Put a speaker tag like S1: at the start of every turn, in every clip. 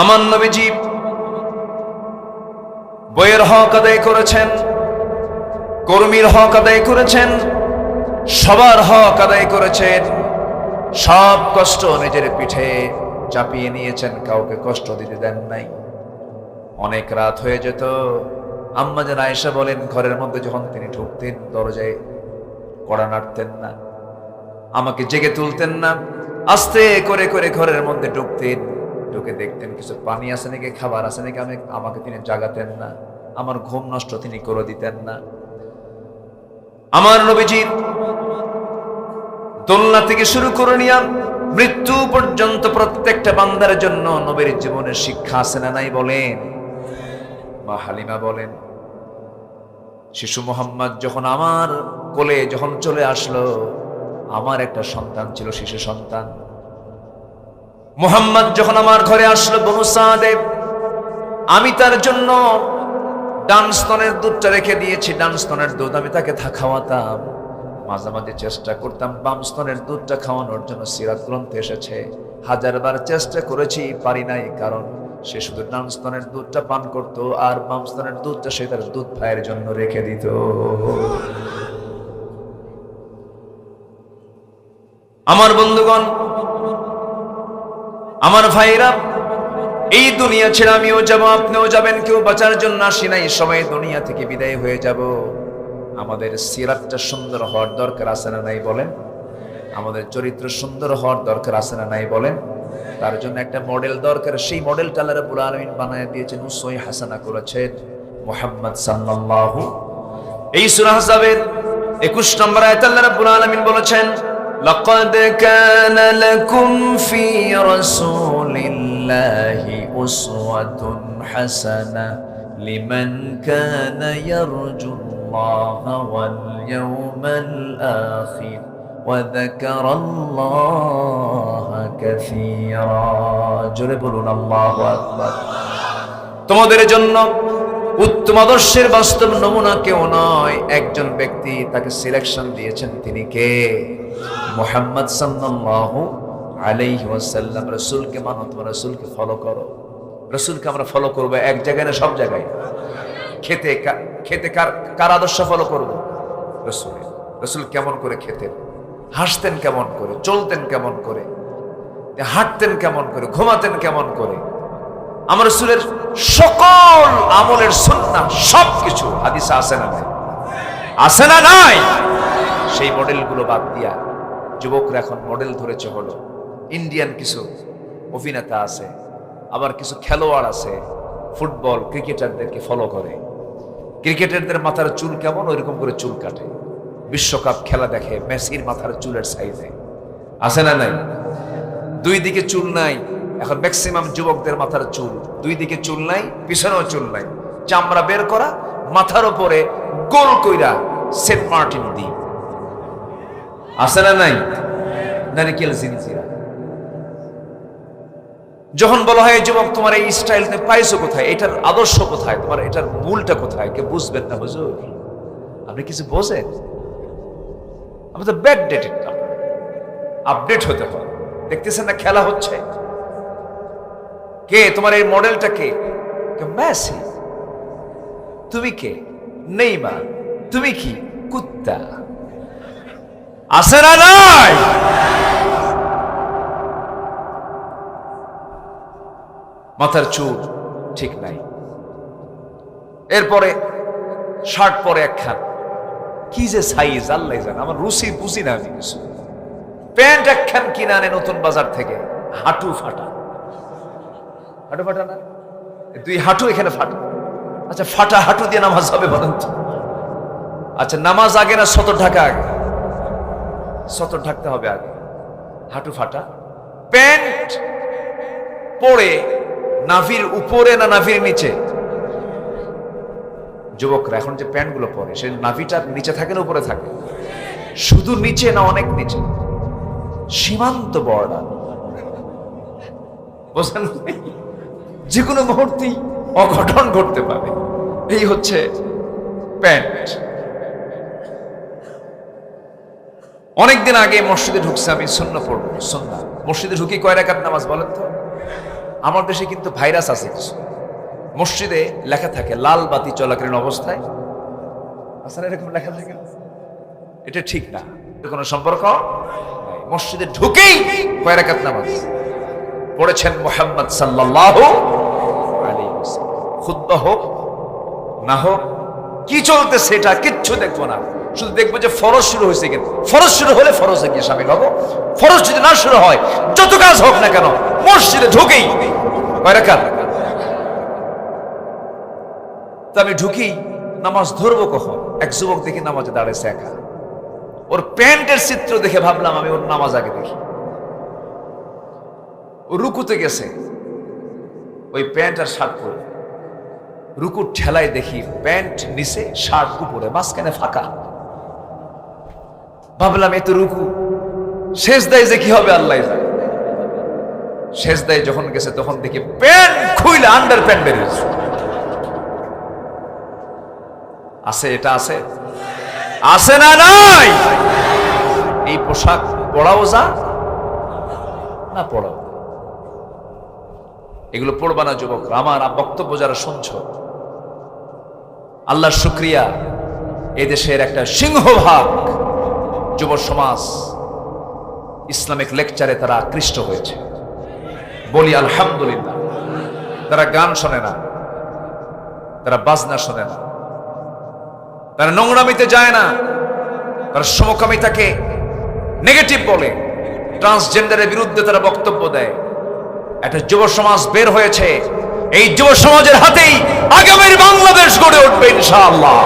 S1: আমার নবীজি বইয়ের হক আদায় করেছেন, কর্মীর হক আদায় করেছেন, সবার হক আদায় করেছেন। সব কষ্ট নিজের পিঠে চাপিয়ে নিয়েছেন, কাউকে কষ্ট দিতে দেন নাই। অনেক রাত হয়ে যেত। আম্মা জান আয়েশা বলেন, ঘরের মধ্যে যখন তিনি ঢুকতেন দরজায় কড়া নাড়তেন না, আমাকে জেগে তুলতেন না, আস্তে করে করে ঘরের মধ্যে ঢুকতেন, ঢুকে দেখতেন কিছু পানি আছে নাকি, খাবার আছে নাকি, আমাকে তিনি জাগাতেন না, আমার ঘুম নষ্ট তিনি করে দিতেন না। আমার নবীজি দোলনা থেকে শুরু করে নিয়ে মৃত্যু পর্যন্ত প্রত্যেকটা বান্দার জন্য নবীর জীবনের শিক্ষা আছে না নাই বলেন? মা হালিমা বলেন, শিশু মোহাম্মদ যখন আমার কোলে যখন চলে আসলো, আমার একটা সন্তান ছিল, শিশু সন্তান মুহাম্মদ যখন আমার ঘরে আসলো বনু সাদে, আমি তার জন্য ডান স্তনের দুধটা রেখে দিয়েছি। ডান স্তনের দুধ আমি তাকে খাওয়াতাম, মাঝে মাঝে চেষ্টা করতাম বাম স্তনের দুধটা খাওয়ানোর জন্য। সিরাত গ্রন্থে এসেছে, হাজারবার চেষ্টা করেছি, পারি নাই, কারণ সে শুধু ডান স্তনের দুধটা পান করত, আর বাম স্তনের দুধটা সে তার দুধ ভাইয়ের জন্য রেখে দিত। আমার বন্ধুগণ, আমার ভাইরা, এই দুনিয়া ছেড়ে আমিও যাব, আপনিও যাবেন, কেউ বাঁচার জন্য আসি নাই, সবাই দুনিয়া থেকে বিদায় হয়ে যাব। আমাদের সিরাতটা সুন্দর হওয়ার দরকার আছে না নাই বলেন? আমাদের চরিত্র সুন্দর হওয়ার দরকার আছে না নাই বলেন? তার জন্য একটা মডেল দরকার। সেই মডেলটা আল্লাহ রাব্বুল আলামিন বানায় দিয়েছেন, উসওয়ায়ে হাসানা করেছেন মুহাম্মদ সাল্লাল্লাহু। এই সূরা আহজাবের 21 নম্বর আয়াতে আল্লাহ রাব্বুল আলামিন বলেছেন, লাকাদ কানা লাকুম ফি রাসূলিল্লাহি উসওয়াতুন হাসানাহ লিমান কানা ইয়ারজুল্লাহা ওয়াল ইয়াওমাল আখির ওয়া যাকারাল্লাহা কাসীরা। জোরে বলুন আল্লাহু আকবার। তোমাদের জন্য উত্তম আদর্শের বাস্তব নমুনা কেউ নয়, একজন ব্যক্তি, তাকে সিলেকশন দিয়েছেন। তিনি কে? মুহাম্মদ সাল্লাল্লাহু আলাইহি ওয়াসাল্লাম। রাসূলকে মানো, তোমরা রাসূলকে ফলো করো। রাসূলকে আমরা ফলো করব এক জায়গায় না সব জায়গায়? খেতে কার আদর্শ ফলো করব? রাসূলের। রাসূল কেমন করে খেতেন, হাসতেন কেমন করে, চলতেন কেমন করে, হাঁটতেন কেমন করে, ঘুমাতেন কেমন করে, আমার রাসূলের সকল আমলের সুন্নাহ সবকিছু হাদিসে আছে না নাই? আছে না নাই? সেই মডেলগুলো বাদ দিয়া যুবকরা এখন মডেল ধরেছে হলো ইন্ডিয়ান কিছু অভিনেতা আছে, আবার কিছু খেলোয়াড় আছে, ফুটবল ক্রিকেটারদেরকে ফলো করে। ক্রিকেটারদের মাথার চুল কেমন, ওইরকম করে চুল কাটে। বিশ্বকাপ খেলা দেখে, মেসির মাথার চুলের সাইজে। আছে না নাই? দুই দিকে চুল নাই। এখন ম্যাক্সিমাম যুবকদের মাথার চুল দুই দিকে চুল নাই, পিছনেও চুল নাই, চামড়া বের করা, মাথার উপরে গোল কইরা সেন্ট মার্টিন দি। আছে না নাই? নারিকেল জিনজিরা। যখন বলা হয় যুবক তোমার এই স্টাইল তুমি পাইছো কোথায়, এটার আদর্শ কোথায়, তোমার এটার মূলটা কোথায়, কে বুঝবেন না হুজুর? আপনি কিছু বোঝেন? আপনি তো ব্যাক ডেটেড, আপডেট হতে হয়। দেখতেছেন না খেলা হচ্ছে, কে তোমার এই মডেলটা? কে? মেসি। তুমি কে? নেইমার। তুমি কি? কুত্তা। আছে না নাই? মাথার চুল ঠিক নাই, এরপরে শার্ট পরে একখান, কি যে সাইজ আল্লাহ জানে, আমার রুচি বুঝি না আমি কিছু। প্যান্ট একখান কিনে আনে নতুন বাজার থেকে, হাঁটু ফাটা। হাঁটু ফাটা না, দুই হাঁটু এখানে ফাটা। আচ্ছা, ফাটা হাঁটু দিয়ে নামাজ হবে বলেন তো? আচ্ছা, নামাজ আগে না সতর ঢাকা আগে? সতর ঢাকতে হবে আগে। হাঁটু ফাটা, প্যান্ট পরে নাভির উপরে না নাভির নিচে? যুবকরা এখন যে প্যান্ট গুলো পরে, সে নাভিটার নিচে থাকে না উপরে থাকে? শুধু নিচে না অনেক নিচে, সীমান্ত বর্ডার। বুঝলেন? যে কোনো মুহূর্তেই অঘটন ঘটতে পারে। এই হচ্ছে প্যান্ট। অনেকদিন আগে মসজিদে ঢুকছে, আমি সুন্নাহ পড়বো। সুন্নাহ মসজিদে ঢুকি কয় রাকাত নামাজ বলেন তো? আমার দেশে কিন্তু ভাইরাস আছে কিছু, মসজিদে লেখা থাকে লাল বাতি চলাকালীন অবস্থায়, আসলে এরকম লেখা থাকে, এটা ঠিক না, এর কোনো সম্পর্ক নাই। মসজিদে ঢুকেই কয় রাকাত নামাজ পড়েছেন মুহাম্মদ সাল্লাল্লাহু আলাইহি ওয়াসাল্লাম। খুতবা হোক না হোক, কি চলতেছে এটা কিচ্ছু দেখবো না, শুধু দেখবো যে ফরজ শুরু হয়েছে কিনা। ফরজ শুরু হলে ফরজে গিয়ে শামিল হবো, ফরজ যদি না শুরু হয় যত কাজ হোক না কেন মসজিদে ঢুকেই কয় রাকাত। তো আমি ঢুকি নামাজ ধরবো কখন, এক যুবক দেখি নামাজে দাঁড়াইছে একা, ওর প্যান্টের চিত্র দেখে ভাবলাম আমি ওর নামাজ আগে দেখি। ও রুকুতে গেছে ওই প্যান্ট আর শার্ট পরে, রুকুর ঠেলায় দেখি প্যান্ট নিচে শার্ট উপরে, মাঝখানে ফাঁকা। ভাবলাম এত রুকু, সেজদায় যে কি হবে আল্লাহ জানে। সেজদায় যখন গেছে তখন দেখি প্যান্ট খুইলে আন্ডার প্যান্ট বেরিয়েছে। আছে, এটা আছে, আছে না নাই? এই পোশাক পড়াও যা না পড়াও, এগুলো পড়বা না যুবকরা। আমার বক্তব্য যারা শুনছ, আল্লাহর শুকরিয়া, এদেশের একটা সিংহভাগ যুব সমাজ ইসলামিক লেকচারে তারা আকৃষ্ট হয়েছে, বলি আলহামদুলিল্লাহ। তারা গান শোনে না, তারা বাজনা শোনে না, তারা নোংরামিতে যায় না, তারা সমকামিতাকে নেগেটিভ বলে, ট্রান্সজেন্ডারের বিরুদ্ধে তারা বক্তব্য দেয়। একটা যুব সমাজ বের হয়েছে, এই যুব সমাজের হাতেই আগামীর বাংলাদেশ গড়ে উঠবে ইনশাআল্লাহ।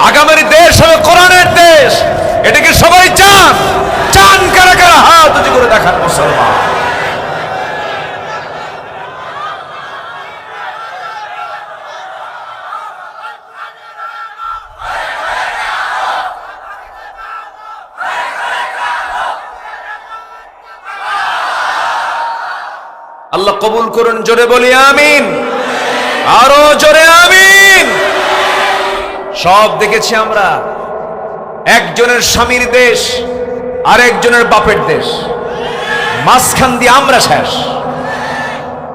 S1: আগামীর দেশ হবে কোরআনের দেশ, এটাকে সবাই চান? চান কারা কারা? হাত উঁচু করে দেখান মুসলমান। আল্লাহ কবুল করুন, জোরে বলি আমিন, আরো জোরে আমিন। সব দেখেছি আমরা, একজনের স্বামীর দেশ আর একজনের বাপের দেশ, মাঝখান দিয়ে আমরা শেষ।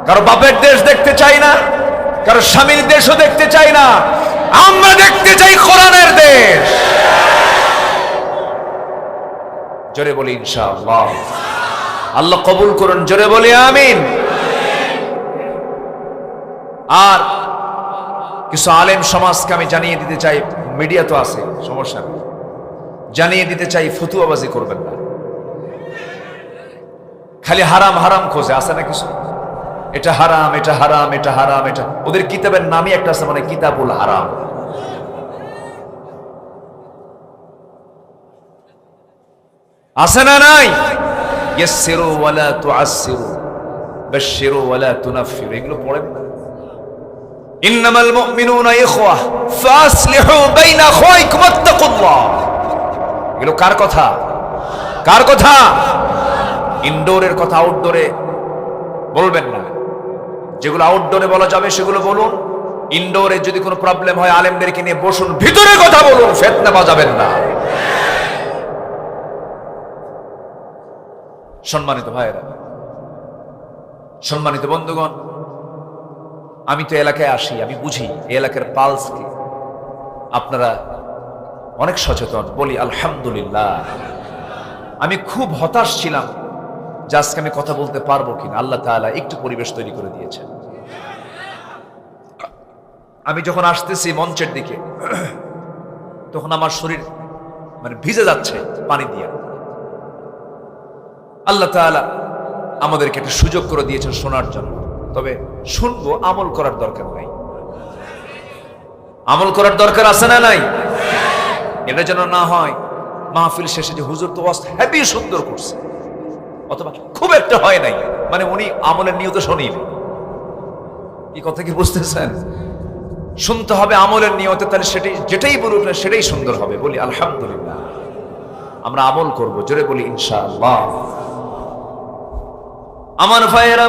S1: কারো বাপের দেশ দেখতে চাই না, কারো স্বামীর দেশও দেখতে চাই না, আমরা দেখতে চাই কোরআনের দেশ। জোরে বলি ইনশাআল্লাহ। আল্লাহ কবুল করুন, জোরে বলি আমিন। আর কিছু আলেম সমাজকে আমি জানিয়ে দিতে চাই, মিডিয়া তো আছে, সমস্যা নেই, জানিয়ে দিতে চাই ফতুয়াবাজি করবেন না। খালি হারাম হারাম খোঁজে, আছে না কিছু, এটা হারাম, এটা হারাম, এটা হারাম, এটা ওদের কিতাবের নামই একটা আছে, মানে কিতাবুল হারাম। আছে না নাই? ইয়াসসিরু ওয়ালা তুআসসিরু, বাশশিরু ওয়ালা তুনাফফিরু, এগুলো পড়েন না। ইন্নামাল মুমিনুনা ইখওয়া ফাসলিহু বাইনা আখাওয়াইকুম ওয়াত্তাকুল্লাহ। এগুলো কার কথা? কার কথা? ইনডোরের কথা আউটডোরে বলবেন না, যেগুলো আউটডোরে বলা যাবে সেগুলো বলুন। ইনডোরে যদি কোনো প্রবলেম হয় আলেমদেরকে নিয়ে বসুন, ভিতরে কথা বলুন, ফিতনা বাজাবেন না। সম্মানিত ভাইয়েরা, সম্মানিত বন্ধুগণ, আমি তো এলাকায় আসি, আমি বুঝি এই এলাকার পালস কি। আপনারা অনেক সচেতন, বলি আলহামদুলিল্লাহ। আমি খুব হতাশ ছিলাম যে আজকে আমি কথা বলতে পারবো কিনা। আল্লাহ তাআলা একটু পরিবেশ তৈরি করে দিয়েছেন। আমি যখন আসতেছি মঞ্চের দিকে, তখন আমার শরীর মানে ভিজে যাচ্ছে পানি দিয়ে। আল্লাহ তাআলা আমাদেরকে একটা সুযোগ করে দিয়েছেন শোনার জন্য। তবে শুনবো, আমল করার দরকার নাই। আমল করার দরকার আছে না নাই? এটা যেন না হয় মাহফিল শেষে যে হুজুর তো ওয়াজ হেভি সুন্দর করছে, অথবা খুব একটা হয় নাই, মানে উনি আমলের নিয়ত শুনিনি। কি কথা কি বুঝতেছেন? শুনতে হবে আমলের নিয়তে, তাহলে সেটাই, যেটাই বলুক না সেটাই সুন্দর হবে। বলি আলহামদুলিল্লাহ। আমরা আমল করব, জোরে বলি ইনশাআল্লাহ। আমার ভাইয়েরা,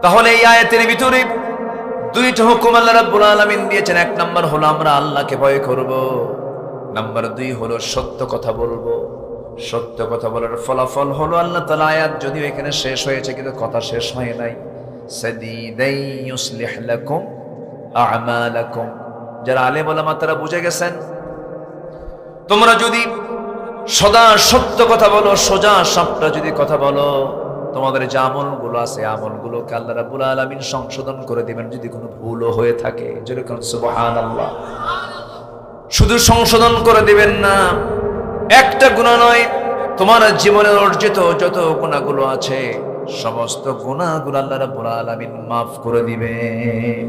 S1: তাহলে এই আয়াতের ভিতরে দুইটা হুকুম আল্লাহ রাব্বুল আলামিন দিয়েছেন। এক নাম্বার হলো আমরা আল্লাহকে ভয় করব, নাম্বার 2 হলো সত্য কথা বলবো। সত্য কথা বলার ফলাফল হলো আল্লাহ তাআলা আয়াত যদিও এখানে শেষ হয়েছে কিন্তু কথা শেষ হয় নাই। সাদিদাই ইউসলিহ লাকুম আ'মালাকুম, যারা আলেম ওলামা তারা বুঝে গেছেন তোমরা যদি সদা সত্য কথা বলো, সোজা সাপটা যদি কথা বলো, তোমাদের যে আমলগুলো আছে আমলগুলোকে আল্লাহ রাব্বুল আলামিন সংশোধন করে দিবেন যদি কোনো ভুলও হয়ে থাকে। যেরকম সুবহানাল্লাহ, শুধু সংশোধন করে দিবেন না, একটা গুনাহ নয়, তোমার জীবনে অর্জিত যত গুনাহগুলো আছে সমস্ত গুনাহগুলো আল্লাহ রাব্বুল আলামিন মাফ করে দিবেন।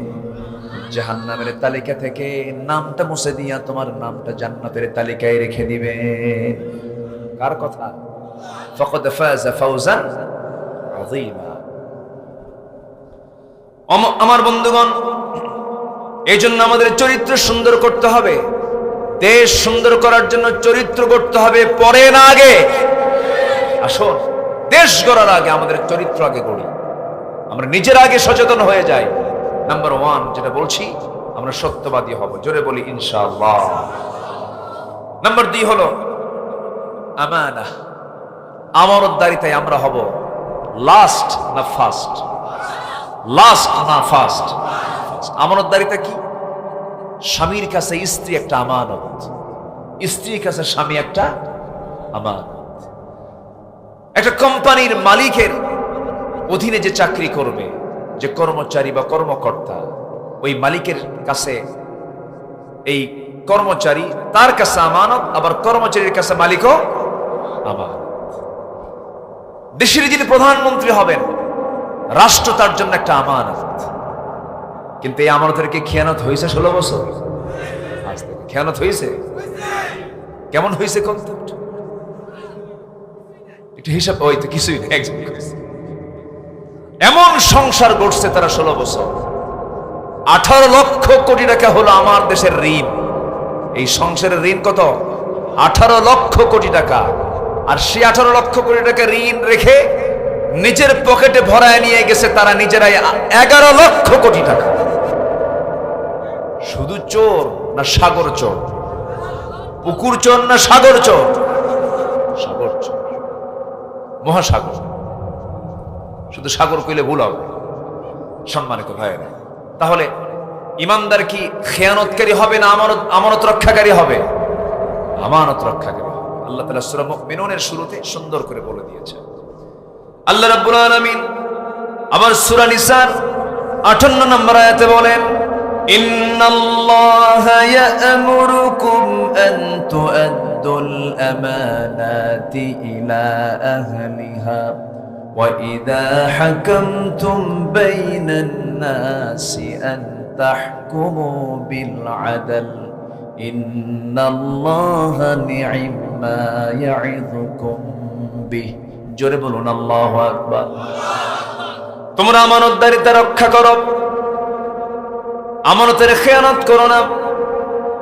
S1: জাহান্নামের তালিকা থেকে নামটা মুছে দিয়া তোমার নামটা জান্নাতের তালিকায় রেখে দিবেন। কার কথা? ফাকাদ ফাযা ফাওজান আযীমা। আমার বন্ধুগণ, এই জন্য আমাদের চরিত্র সুন্দর করতে হবে। দেশ সুন্দর করার জন্য চরিত্র করতে হবে, পরে না আগে। আসুন, দেশ গড়ার আগে আমাদের চরিত্র আগে গড়ি, আমরা নিজের আগে সচেতন হয়ে যাই। নাম্বার 1 যেটা বলছি, আমরা সত্যবাদী হব, জোরে বলি ইনশাআল্লাহ। নাম্বার 2 হলো আমানা, আমানতদারিতায় আমরা হব লাস্ট না ফার্স্ট, লাস্ট না ফার্স্ট। আমানতদারিতা কি? স্বামীর কাছে স্ত্রী একটা আমানত, স্ত্রীর কাছে স্বামী একটা আমানত। একটা কোম্পানির মালিকের অধীনে যে চাকরি করবে, যে কর্মচারী বা কর্মকর্তা, ওই মালিকের কাছে এই কর্মচারী তার কাছে আমানত, আবার কর্মচারীর কাছে মালিকও আমানত। দেশের যিনি প্রধানমন্ত্রী হবেন, রাষ্ট্র তার জন্য একটা আমানত। কিন্তু এই আমানতের কি খেয়ানত হয়েছে 16 বছর? আজ থেকে খেয়ানত হয়েছে? কেমন হয়েছে? একটু হিসাব, ওই তো কিছুই নেই। এমন সংসার গড়ছে তারা 16 বছর। 18 লক্ষ কোটি টাকা হলো আমার দেশের ঋণ। এই সংসারের ঋণ কত? 18 লক্ষ কোটি টাকা। আর সেই 18 লক্ষ কোটি টাকা ঋণ রেখে নিজের পকেটে ভরায় নিয়ে গেছে তারা নিজেরাই 11 লক্ষ কোটি টাকা। শুধু চোর না সাগর চোর? পুকুর চোর না সাগর চোর? সাগর চোর, মহাসাগর। শুধু সাগর কইলে ভুল হবে, সম্মানিত ভাইয়েরা। তাহলে ইমানদার কি খেয়ানতকারী হবে না আমানত রক্ষাকারী হবে? আমানত রক্ষাকারী হবে। আল্লাহ তাআলা সূরা মুমিনুনের শুরুতে সুন্দর করে বলে দিয়েছে। আল্লাহ রাব্বুল আলামিন আবার সূরা নিসার 58 নম্বর আয়াতে বলেন, ইন্নাল্লাহা ইয়া'মুরুকুম আন তু'আদ্দুল আমানাতি ইলা আহলিহা ওয়া ইযা হাকামতুম বাইনান নাসি আন তাহকুমু বিল আদল ইন্নাল্লাহা নি'মা ইয়া'ইযুকুম বিহি। জোরে বলুন আল্লাহু আকবার। তোমরা আমানতদারিতা রক্ষা করো, আমানতের খেয়ানত করো না।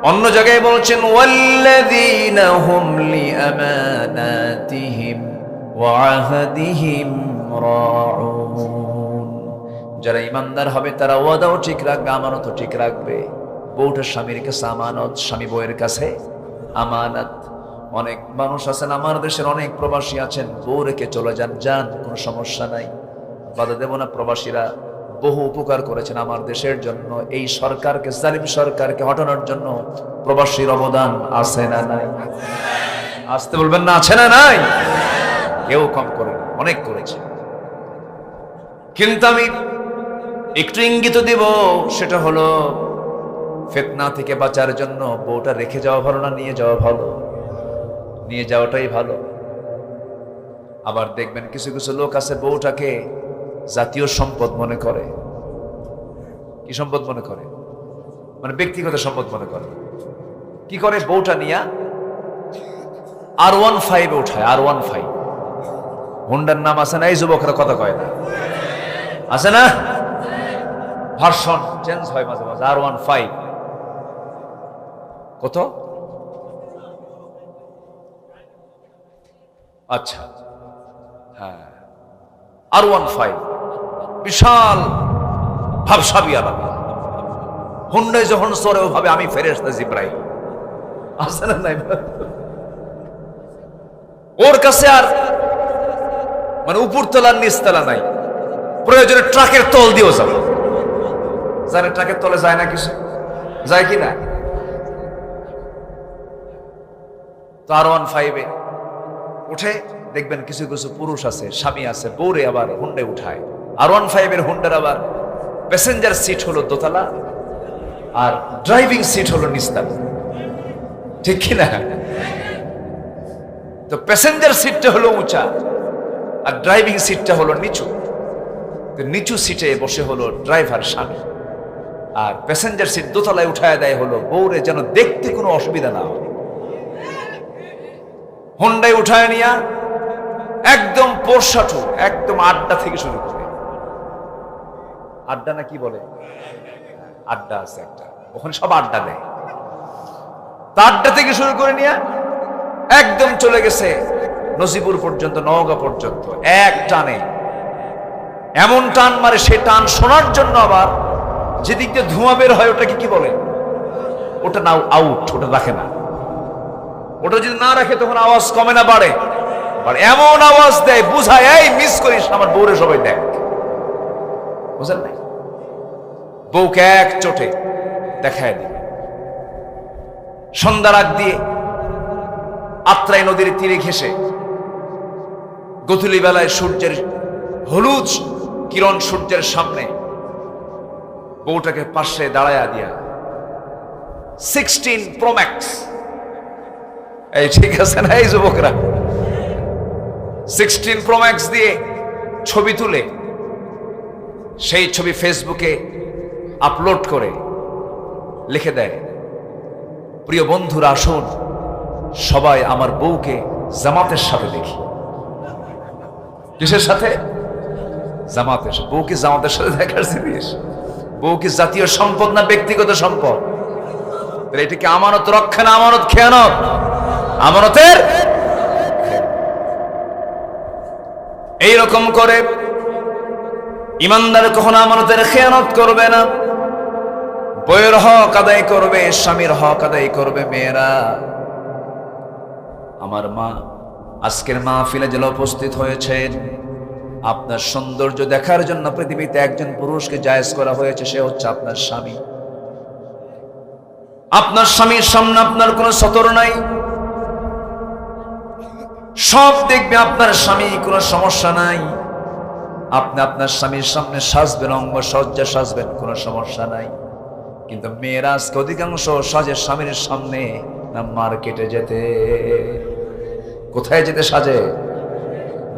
S1: অন্য জায়গায় বলছেন ওয়াল্লাযীনা হুম লিআমানাতিহিম ওয়া আহদিহিম রাউন। যারা ঈমানদার হবে তারা ওয়াদাও ঠিক রাখবে, আমানতও ঠিক রাখবে। বউটা স্বামীর কাছে আমানত, স্বামী বউয়ের কাছে আমানত। অনেক মানুষ আছেন, আমার দেশের অনেক প্রবাসী আছেন, বউ রেখে চলে যান, যান, কোনো সমস্যা নাই, বাধা দেব না। প্রবাসীরা বহু উপকার করেছেন আমার দেশের জন্য। এই সরকারকে, জালিম সরকারকে হটানোর জন্য প্রবাসীর অবদান আছে না নাই? আসতে বলবেন না, আছে না নাই? কেউ কম করে, অনেক করেছে। কিন্তু আমি একটু ইঙ্গিত দিব, সেটা হলো ফিতনা থেকে বাঁচার জন্য বউটা রেখে যাওয়া ভালো না নিয়ে যাওয়া ভালো? নিয়ে যাওয়াটাই ভালো। আবার দেখবেন কিছু কিছু লোক আছে বউটাকে জাতীয় সম্পদ মনে করে। কি সম্পদ মনে করে? মানে ব্যক্তিগত সম্পদ মনে করে। কি করে? বউটা নিয়া R15 উঠায়। R15 হুন্ডার নাম আছে না? এই যুবকরা কথা কয় না, আছে না? ভার্সন চেঞ্জ হয় মাঝে মাঝে। R15 কত? আচ্ছা, হ্যাঁ, R15 বিশাল ভাবসাবি আলাদা। হুন্ডায় যখন সরে ওভাবে আমি ফেরেশতা জিবরাইল, আছে না নাই? ওর কাছে আর মানে উপরতলার নিচতলা নাই, প্রয়োজনে ট্রাকের তল দিয়েও যাবে। জানে ট্রাকের তলে যায় না কিছু, যায় কি না? তো R15 উঠে দেখবেন কিছু কিছু পুরুষ আছে, স্বামী আছে, বউরে আবার হুন্ডে উঠায়। R15 হুন্ডার আবার প্যাসেঞ্জার সিট হলো দোতলা আর ড্রাইভিং সিট হলো নিচতলা, ঠিক কিনা? তো প্যাসেঞ্জার সিটটা হলো উঁচা আর ড্রাইভিং সিটটা হলো নিচু। তো নিচু সিটে বসে হলো ড্রাইভার স্বামী, আর প্যাসেঞ্জার সিট দোতলায় উঠায় দেয় হলো বউরে, যেন দেখতে কোনো অসুবিধা না হয়। হুন্ডায় উঠায় নিয়া একদম পোরসাঠু, একদম আড্ডা থেকে শুরু করে, আড্ডা না কি বলে, আড্ডা আছে একটা, ওখানে সব আড্ডা দেয়। তা আড্ডা থেকে শুরু করে নিয়ে একদম চলে গেছে নজিপুর পর্যন্ত, নওগাঁ পর্যন্ত এক টানে। এমন টান মারে, সে টান শোনার জন্য আবার যেদিক দিয়ে ধোঁয়া বের হয় ওটাকে কি বলে, ওটা নাও আউট, ওটা রাখে না। ওটা যদি না রাখে তখন আওয়াজ কমে না বাড়ে, এমন আওয়াজ দেয় বুঝায় এই মিস করিস আমার বউরে সবাই দেখ, বুঝলেন না? বউকে এক চোটে দেখায় দিবে। সন্ধ্যার আগ দিয়ে আত্রাই নদীর তীরে ঘেঁষে গোধূলি বেলায় সূর্যের হলুদ কিরণ সূর্যের সামনে বউটাকে পাশে দাঁড়ায়া দিয়া 16 Pro Max, এই ঠিক আছে না এই যুবকরা, 16 Pro Max দিয়ে ছবি তুলে সেই ছবি ফেসবুকে আপলোড করে লিখে দেয়, প্রিয় বন্ধুরা আসুন সবাই আমার বউকে জামাতের সাথে দেখি। কিসের সাথে? জামাতের সাথে। বউ কি জামাতের সাথে দেখার জিনিস? বউ কি জাতীয় সম্পদ না ব্যক্তিগত সম্পদ? এটা কি আমানত রক্ষা না আমানত খেয়ানত? আমানতের। এইরকম করে ইমানদার কখনো আমানতের খেয়ানত করবে না। বউয়ের হক আদায় করবে, স্বামীর হক আদায় করবে। মেয়েরা, আমার মা আজকের মাহফিলে যারা উপস্থিত হয়েছেন, আপনার সৌন্দর্য দেখার জন্য পৃথিবীতে একজন পুরুষকে জায়েজ করা হয়েছে, সে হচ্ছে আপনার স্বামী। আপনার স্বামীর সামনে আপনার কোনো সতর নাই, সব দেখবে আপনার স্বামী, কোনো সমস্যা নাই। আপনি আপনার স্বামীর সামনে সাজবেন, অঙ্গ সজ্জা সাজবেন, কোনো সমস্যা নাই। কিন্তু মেয়েরা আজকে অধিকাংশ সাজে স্বামীর সামনে না মার্কেটে যেতে। কোথায় যেতে সাজে?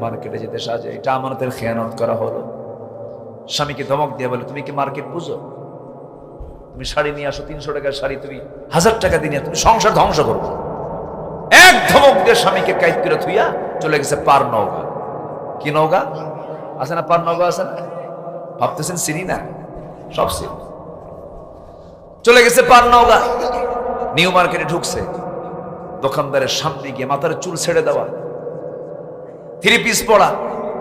S1: মার্কেটে যেতে সাজে। এটা আমানতের খেয়ানত করা হলো। স্বামীকে ধমক দিয়ে বলে, তুমি কি মার্কেট বুঝো? তুমি শাড়ি নিয়ে আসো, 300 টাকার শাড়ি তুমি 1000 টাকা দিয়ে তুমি সংসার ধ্বংস করবো। এক ধমক দিয়ে স্বামীকে কাইদ করে থুইয়া চলে গেছে পার নওগাঁ। কি নওগাঁ আছে না? পার নওগাঁ আছে না? ভাবতেছেন চিনি না? সব চিনি। চলে গেছে পার নওগাঁ, নিউ মার্কেটে ঢুকছে। দোকানদারের সামনে গিয়ে মাথার চুল ছেড়ে দেওয়া, 3 পিস পরা,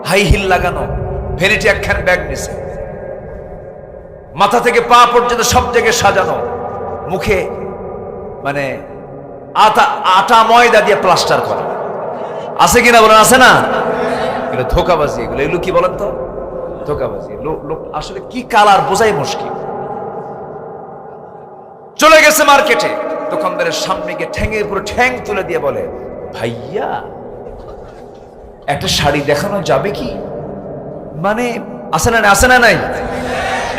S1: হাই হিল লাগানো, ভ্যানিটি একখান ব্যাগ নিছে, মাথা থেকে পা পর্যন্ত সব জায়গায় সাজানো, মুখে মানে আটা ময়দা দিয়ে প্লাস্টার করা। আছে কিনা বলেন? আছে না? এগুলো ধোকাবাজি। এগুলো কি বলেন তো? ধোকাবাজি। লোক আসলে কি কালার বোঝাই মুশকিল। চলে গেছে মার্কেটে, দোকানদারের সামনে গিয়ে ঠ্যাঙের উপরে ঠ্যাং তুলে দিয়ে বলে, ভাইয়া একটা শাড়ি দেখানো যাবে কি? মানে আছে না? আছে না? নাই?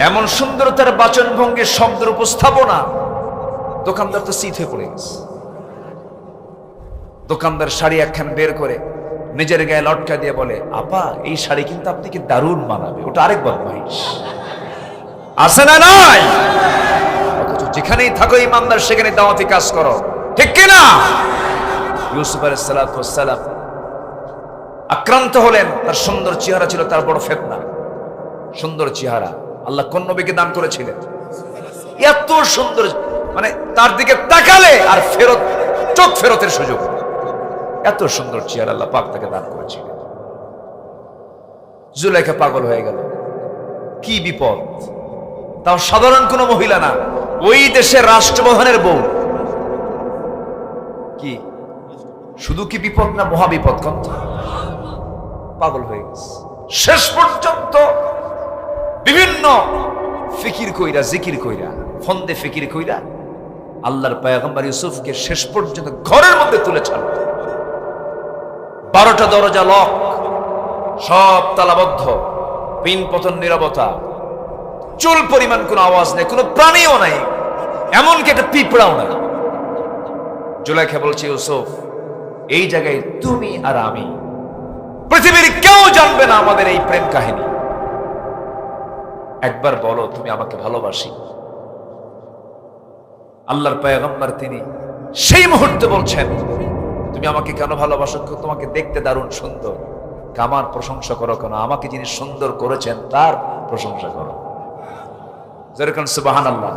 S1: এমন সুন্দরতার বাচন ভঙ্গির শব্দের উপস্থাপনা, দোকানদার তো চিত হয়ে পড়ে গেছে। দোকানদার শাড়ি একখান বের করে নিজের গায়ে লটকা দিয়ে বলে, আপা এই শাড়ি কিন্তু আপনাকে দারুণ মানাবে। ওটা আরেক বদমাইশ। আছে না? নাই? অথচ যেখানেই থাকো ইমানদার, সেখানে দাওয়াতি কাজ করো, ঠিক কিনা? ইউসুফ আলাইহিস সালাতু ওয়াস সালাম আক্রান্ত হলেন, তার সুন্দর চেহারা ছিল তার বড় ফিতনা। সুন্দর চেহারা আল্লাহ কোন নবীকে দান করেছিলেন? এত সুন্দর, মানে তার দিকে তাকালে আর চোখ ফেরতের সুযোগ। এত সুন্দর চেহারা আল্লাহ পাক তাকে দান করেছিলেন। জুলাইখা পাগল হয়ে গেল। কি বিপদ! তাও সাধারণ কোন মহিলা না, ওই দেশের রাষ্ট্রপ্রধানের বউ। কি শুধু কি বিপদ না মহা বিপদ, পাগল হয়ে গেছে। শেষ পর্যন্ত বিভিন্ন ফিকির কইরা, জিকির কইরা, ফন্দে ফিকির কইরা আল্লাহর পয়গম্বর ইউসুফকে শেষ পর্যন্ত ঘরের মধ্যে তুলে ছাড়ল। 12টা দরজা লক, সব তালাবদ্ধ, পিন পতন নীরবতা, চুল পরিমাণ কোনো আওয়াজ নেই, কোনো প্রাণীও নাই, এমনকি একটা পিঁপড়াও নাই। জুলাইখা বলছে, ইউসুফ, এই জায়গায় তুমি আর আমি, পৃথিবীর কেউ জানবে না আমাদের এই প্রেম কাহিনী। একবার বলো তুমি আমাকে ভালোবাসি। আল্লাহর পয়গম্বর তিনি সেই মুহূর্তে বলছেন, তুমি আমাকে কেন ভালোবাসো? তোমাকে দেখতে দারুণ সুন্দর। আমার প্রশংসা করো কেন? আমাকে যিনি সুন্দর করেছেন তার প্রশংসা করো। যেরকম সুবহানাল্লাহ।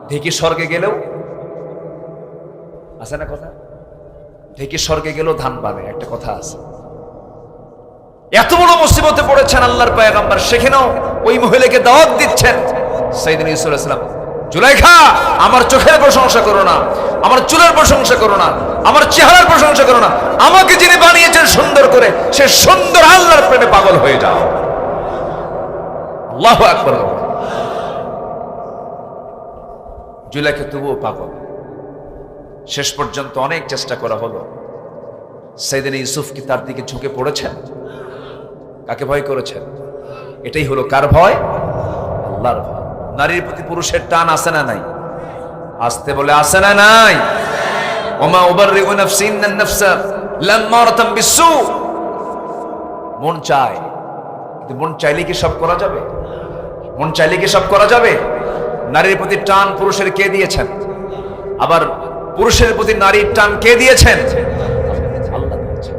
S1: ঢেকি স্বর্গে গেলেও আছে না কথা, ঢেকি স্বর্গে গেলেও ধান পাবে, একটা কথা আছে। এত বড় মুসিবতে পড়েছেন আল্লাহর পয়গম্বর, সেখানেও ওই মহিলাকে দাওয়াত দিচ্ছেন। সাইয়েদনা ইউসুফ আলাইহিস সালাম, জুলাইখা, আমার চোখের প্রশংসা করো না, আমার চুলের প্রশংসা করো না, আমার চেহারার প্রশংসা করো না, আমাকে যিনি বানিয়েছেন সুন্দর করে, সে সুন্দর আল্লাহর প্রেমে পাগল হয়ে যাও। আল্লাহু আকবার। জুলাইখা তবুও পাগল। শেষ পর্যন্ত অনেক চেষ্টা করা হলো। সাইয়েদনা ইউসুফ কি তার দিকে ঝুঁকে পড়েছেন? কাকে ভয় করেছেন? এটাই হলো কার ভয়? আল্লাহর ভয়। নারীর প্রতি পুরুষের টান আছে না নাই? আসতে বলে আছে না নাই? ওমা উবাররিউ নাফসি ইন্নান নাফসা লাম্মারাতাম বিসু। মন চায়, কিন্তু মন চাইলে কি সব করা যাবে? মন চাইলে কি সব করা যাবে? নারীর প্রতি টান পুরুষের কে দিয়েছেন? আবার পুরুষের প্রতি নারীর টান কে দিয়েছেন? আল্লাহ দিয়েছেন।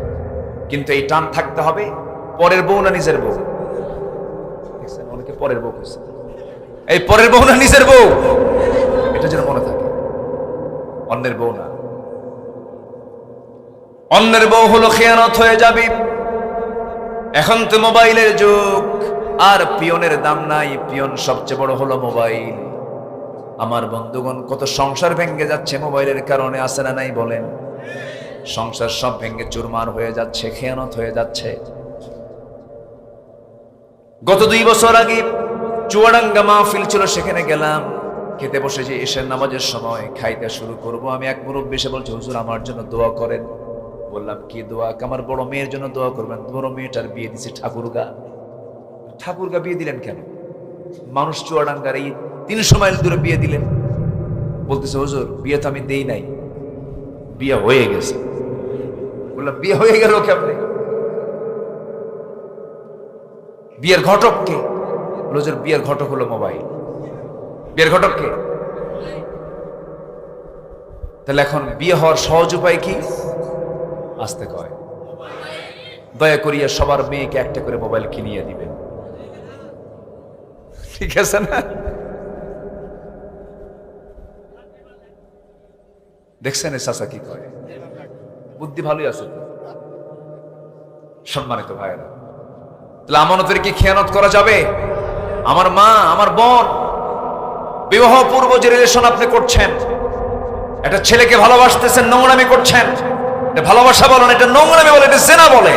S1: কিন্তু এই টান থাকতে হবে পরের বউ না নিজের বউ? দেখছেন অনেকে পরের বউ কইছে, এই পরের বউ না নিজের বউ, এটা যেন মনে থাকে। অন্যের বউ না। অন্যের বউ হলো খেয়ানত হয়ে যাবে। এখন তো মোবাইলের যুগ, আর পিয়নের দাম নাই, পিয়ন সবচেয়ে বড় হলো মোবাইল। আমার বন্ধুগণ, কত সংসার ভেঙে যাচ্ছে মোবাইলের কারণে, আছে না নাই বলেন? সংসার সব ভেঙে চুরমার হয়ে যাচ্ছে, খেয়ানত হয়ে যাচ্ছে। গত 2 বছর আগে চুয়াডাঙ্গা মাহফিল ছিল, সেখানে গেলাম। খেতে বসেছি, এশার নামাজের সময় খাইতে শুরু করব। আমি এক মুরব্বি এসে বলছে, হুজুর আমার জন্য দোয়া করেন। বললাম, কি দোয়া? আমার বড় মেয়ের জন্য দোয়া করবেন। বড় মেয়েটার বিয়ে দিছি ঠাকুরগা। ঠাকুরগা বিয়ে দিলেন কেন? মানুষ চুয়াডাঙ্গার এই 300 মাইল দূরে বিয়ে দিলেন। বলতেছে, হুজুর বিয়ে তো আমি দেই নাই, বিয়ে হয়ে গেছে। বললাম, বিয়ে হয়ে গেল কেমনে? বিয়ের ঘটক কে? হুজুর বিয়ের ঘটক হলো মোবাইল। বিয়ের ঘটক কে? তাহলে এখন বিয়ে হওয়ার সহজ উপায় কি? আসতে কয়, দয়া করিয়া সবার মেয়েকে একটা করে মোবাইল কিনিয়ে দিবেন। ঠিক আছে না? দেখছেন চাচা কি কয়? বুদ্ধি ভালোই আছে তো। সম্মানিত ভাইয়েরা, তাহলে আমানতের কি খেয়ানত করা যাবে? আমার মা, আমার বোন, বিবাহ পূর্ব যে রিলেশন আপনি করছেন, একটা ছেলেকে ভালোবাসতেছেন, নোংরামি করছেন, এটা ভালোবাসা বলেন, এটা নোংরামি বলে, এটা জেনা বলে।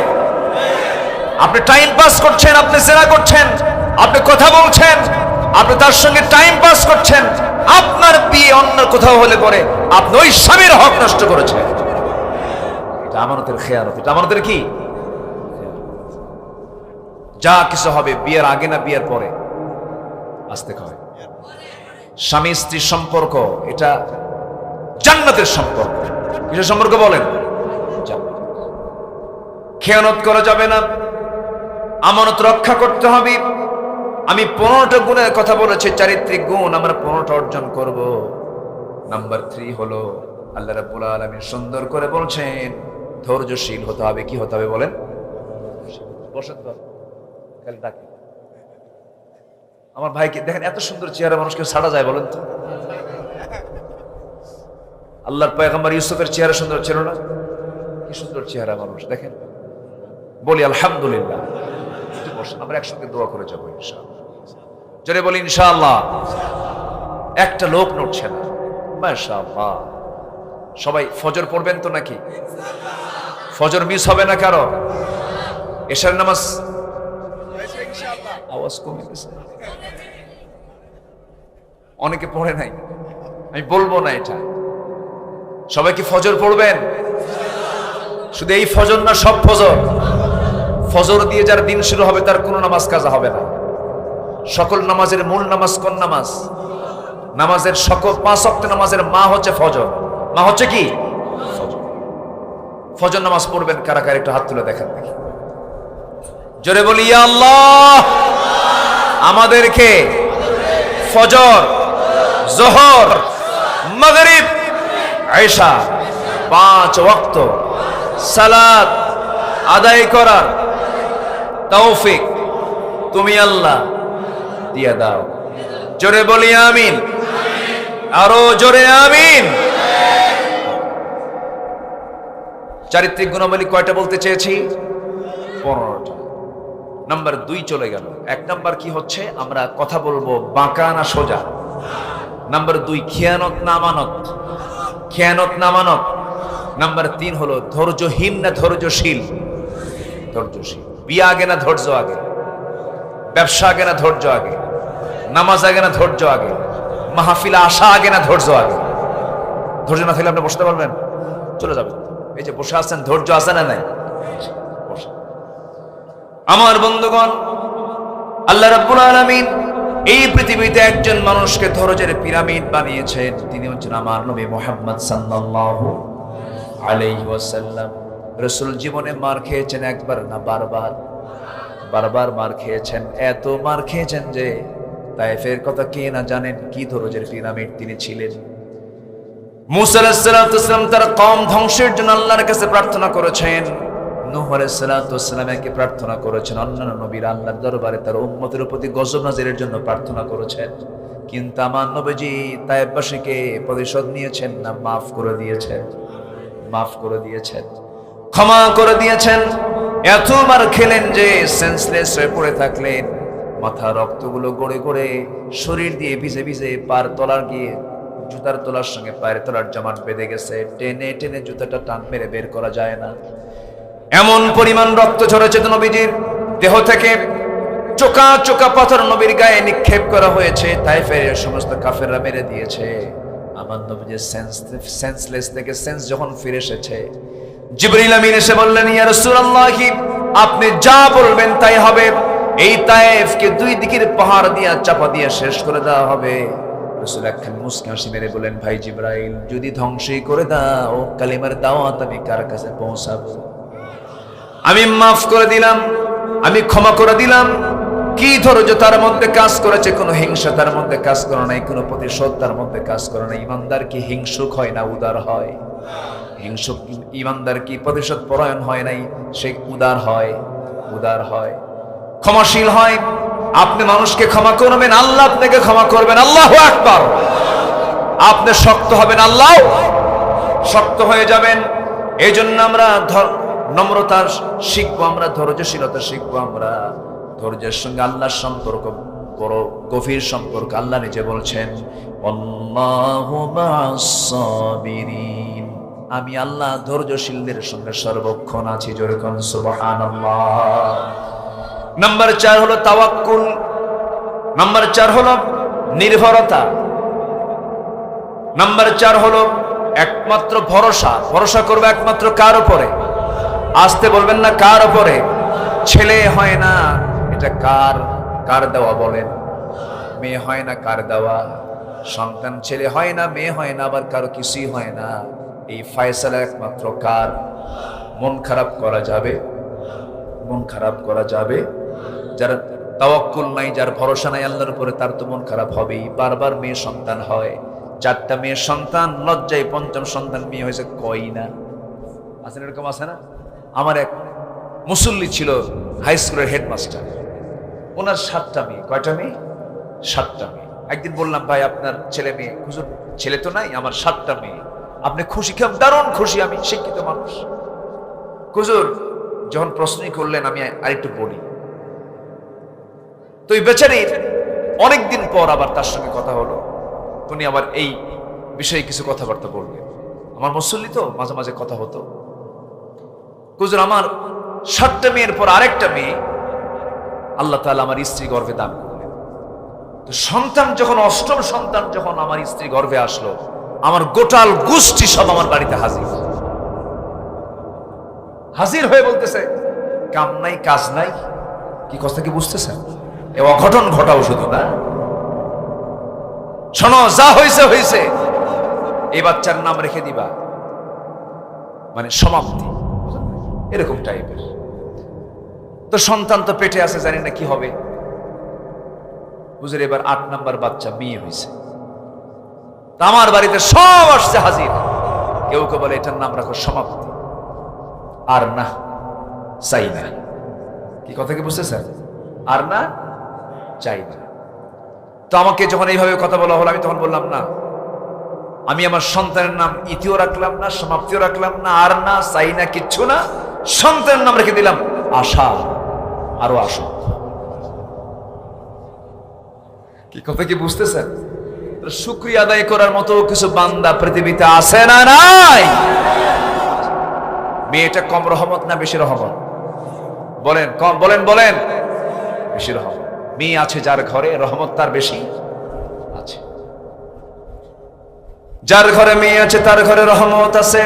S1: আপনি টাইম পাস করছেন, আপনি জেনা করছেন। আপনি কথা বলছেন, আপনি তার সঙ্গে টাইম পাস করছেন। আপনার বিয়ে অন্য কোথাও হলে পরে আপনি ওই স্বামীর হক নষ্ট করেছেন। এটা আমানতের খেয়ানত। এটা আমানতের কি? যা কিছু হবে বিয়ের আগে না বিয়ের পরে আসতে হয়। স্বামী স্ত্রীর সম্পর্ক এটা জান্নাতের সম্পর্ক। কিসের সম্পর্ক বলেন? খেয়ানত করা যাবে না, আমানত রক্ষা করতে হবে। আমি 15টা গুণের কথা বলেছি, চারিত্রিক গুণ আমরা 15টা অর্জন করব। নাম্বার 3 হলো আল্লাহ রাব্বুল আলামিন সুন্দর করে বলছেন ধৈর্যশীল হতে হবে। কি হতে হবে বলেন? বসেন তো, খালি ডাকে। আমার ভাইকে দেখেন, এত সুন্দর চেহারা মানুষকে ছাড়া যায় বলেন তো? আল্লাহর পয়গম্বর ইউসুফের চেহারা সুন্দর ছিল না? কি সুন্দর চেহারা মানুষ দেখেন। বলি আলহামদুলিল্লাহ। আমরা একসঙ্গে দোয়া করে যাবো ইনশাআল্লাহ। জোরে বলি ইনশাআল্লাহ। একটা লোক নড়ছে না, মাশাআল্লাহ। সবাই ফজর পড়বেন তো নাকি? ফজর মিস হবে না কারো? এশার নামাজ আওয়াজ কমে গেছে, অনেকে পড়ে নাই, আমি বলবো না এটা। সবাই কি ফজর পড়বেন? শুধু এই ফজর না, সব ফজর। ফজর দিয়ে যার দিন শুরু হবে তার কোনো নামাজ কাজা হবে না। সকল নামাজের মূল নামাজ কোন নামাজ? নামাজের সকল 5 ওয়াক্ত নামাজের মা হচ্ছে ফজর। মা হচ্ছে কি? ফজর। ফজর নামাজ পড়বেন কারা কারা একটু হাত তুলে দেখান দেখি। জোরে বলি ইয়া আল্লাহ, আমাদেরকে ফজর, যোহর, মাগরিব, ইশা 5 ওয়াক্ত সালাত আদায় করার তৌফিক তুমি আল্লাহ দিয়ে দাও। জোরে বলি আমিন, আরো জোরে আমিন। চারিত্রিক গুণাবলী কয়টা বলতে চেয়েছি? 15টা। নাম্বার 2 চলে গেল। 1 নাম্বার কি হচ্ছে? আমরা কথা বলবো বাঁকা না সোজা। নাম্বার 2 খেয়ানত না আমানত, খেয়ানত না আমানত। নাম্বার 3 হলো ধৈর্যহীন না ধৈর্যশীল। ধৈর্যশীল। বিয়ে আগে না ধৈর্য আগে? ব্যবসা আগে না ধৈর্য আগে? নামাজ আগে না ধৈর্য আগে? মাহফিলে আসা আগে না ধৈর্য আগে? ধৈর্য না থাকলে আপনি বসতে পারবেন? চলে যাবেন। এই যে বসে আছেন, ধৈর্য আছে না নাই? আমার বন্ধুগণ, আল্লাহ রাব্বুল আলামিন এই পৃথিবীতে একজন মানুষকে ধৈর্যের পিরামিড বানিয়েছেন। তিনি হচ্ছেন আমার নবী মুহাম্মদ সাল্লাল্লাহু আলাইহি ওয়াসাল্লাম। রাসূল জীবনে মার খেয়েছেন একবার না বারবার? বারবার মার খেয়েছেন। এত মার খেয়েছেন যে তায়েফের কথা কে না জানেন, কি ধৈর্যের পিরামিড তিনি ছিলেন। মুসা আলাইহিস সালাম তার কওম ধ্বংসের জন্য আল্লাহর কাছে প্রার্থনা করেছেন। নূহ আলাইহিস সালামকে প্রার্থনা করেছেন। অন্যান্য নবীরা আল্লাহর দরবারে তার উম্মতের প্রতি গজব নাযিলের জন্য প্রার্থনা করেছেন। কিন্তু আমার নবীজি তায়েফবাসীকে প্রতিশোধ নিয়েছেন না মাফ করে দিয়েছেন? মাফ করে দিয়েছেন, ক্ষমা করে দিয়েছেন। এতবার খেলেন যে সেন্সলেস হয়ে পড়ে থাকলেন। মাথা রক্তগুলো গড়ে গড়ে শরীর দিয়ে ভিজে ভিজে পার তলার গিয়ে জুতার তলার সঙ্গে পায়ের তলার জামাট বেঁধে গেছে। টেনে টেনে জুতাটা টান মেরে বের করা যায় না, এমন পরিমাণ রক্ত ঝরেছে নবীজির দেহ থেকে। চোকা চোকা পাথর নবীর গায়ে নিক্ষেপ করা হয়েছে। তায়েফের সমস্ত কাফেররা মেরে দিয়েছে। আমার নবীজির সেন্সলেস থেকে সেন্স যখন ফিরে এসেছে, জিবরিল আমিন এসে বললেন, ইয়া রাসূলুল্লাহ, আপনি যা বলবেন তাই হবে। এই তায়েফকে 2 দিকের পাহাড় দিয়ে চাপা দিয়ে শেষ করে দেওয়া হবে। রাসূল একখান মুস্কি হাসি মেরে বলেন, ভাই জিবরাইল, যদি ধ্বংসই করে দাও, কালিমার দাওয়াত আমি কার কাছে পৌঁছাবো? আমি মাফ করে দিলাম, আমি ক্ষমা করে দিলাম। কি ধৈর্য তার মধ্যে কাজ করেছে? কোনো হিংসা তার মধ্যে কাজ করে নাই, কোনো প্রতিশোধ তার মধ্যে কাজ করে নাই। ইমানদার কি হিংসুক হয় না উদার হয়? হিংসুক ইমানদার কি প্রতিশোধ পরায়ণ হয় নাই, সে উদার হয়, উদার হয়, ক্ষমাশীল হয়। আপনি মানুষকে ক্ষমা করবেন, আল্লাহ আপনাকে ক্ষমা করবেন। আল্লাহু আকবার। আপনি শক্ত হবেন, আল্লাহ শক্ত হয়ে যাবেন। এই জন্য আমরা নম্রতা শিখবো, আমরা ধৈর্যশীলতা শিখবো। আমরা ধৈর্যের সঙ্গে আল্লাহর সম্পর্ক বড় গভীর সম্পর্ক। আল্লাহ নিজে বলছেন, আল্লাহু মা'আস সাবিরিন, আমি আল্লাহ ধৈর্যশীলদের সঙ্গে সর্বক্ষণ আছি। জোরে কোন সুবহানাল্লাহ। নাম্বার 4 হলো তাওয়াক্কুল। নাম্বার 4 হলো নির্ভরতা। নাম্বার 4 হলো একমাত্র ভরসা। ভরসা করবে একমাত্র কার উপরে? আসতে বলবেন না, কার উপরে? ছেলে হয় না, এটা কার? কার দেওয়া বলেন? মেয়ে হয় না, কার দেওয়া? সন্তান ছেলে হয় না, মেয়ে হয় না, আবার কারো কিছুই হয় না। এই ফয়সালা একমাত্র কার? মন খারাপ করা যাবে? মন খারাপ করা যাবে? যার তাওয়াক্কুল নাই, যার ভরসা নাই আল্লাহর উপরে, তার তো মন খারাপ হবেই। বারবার মেয়ে সন্তান হয়, 4টা মেয়ে সন্তান, লজ্জায় 5ম সন্তান মেয়ে হয়েছে, কই না? আছে এরকম, আছে না? আমার এক মুসল্লি ছিল, হাই স্কুলের হেডমাস্টার। ওনার 7টা মেয়ে। কয়টা মেয়ে? 7টা মেয়ে। একদিন বললাম, ভাই আপনার ছেলে মেয়ে? হুজুর ছেলে তো নাই, আমার 7টা মেয়ে। আপনি খুশি? কেমন? দারুণ খুশি, আমি শিক্ষিত মানুষ। হুজুর যখন প্রশ্নই করলেন, আমি আরেকটু বলি। তো এই বেচারির অনেকদিন পর আবার তার সঙ্গে কথা হলো। উনি আবার এই বিষয়ে কিছু কথাবার্তা বললেন। আমার মুসল্লি তো, মাঝে মাঝে কথা হতো। হুজুর আমার 7টা মেয়ের পর আরেকটা মেয়ে আল্লাহ তাআলা আমার স্ত্রী গর্ভে দান করলেন। তো সন্তান যখন 8ম সন্তান যখন আমার স্ত্রী গর্ভে আসলো, আমার গোটাল গোষ্ঠী সব আমার বাড়িতে হাজির হয়ে বলতেছে, কাম নাই কাজ নাই। কি কথা কি বুঝতেছেন? এ অঘটন ঘটাও শুধু না, শোনো যা হয়েছে হয়েছে, এই বাচ্চার নাম রেখে দিবা, মানে সমাপ্তি, এরকম টাইপের। তো সন্তান তো পেটে আছে, জানি না কি হবে। হুজুর এবার 8 নাম্বার বাচ্চা মেয়ে হয়েছে। আমার বাড়িতে সব আসছে হাজির। কেউ কেউ বলে এটার নাম রাখো সমাপ্তি, আর না চাই না। কি কথা কি বুঝতেছেন? আর না চাই না। তো আমাকে যখন এইভাবে কথা বলা হলো, আমি তখন বললাম না, আমি আমার সন্তানের নাম ইতিও রাখলাম না, সমাপ্তিও রাখলাম না, আর না চাই না, কিচ্ছু না। সন্তানের নাম রেখে দিলাম আশা, আরো আসো। কি কথা কি বুঝতেছেন? শুকরিয়া আদায় করার মতো কিছু বান্দা পৃথিবীতে আছে না নাই? মেয়েটা কম রহমত না বেশি রহমত? বলেন কম, বলেন বেশি রহমত। মেয়ে আছে যার ঘরে, রহমত তার বেশি আছে। যার ঘরে মেয়ে আছে তার ঘরে রহমত আছে,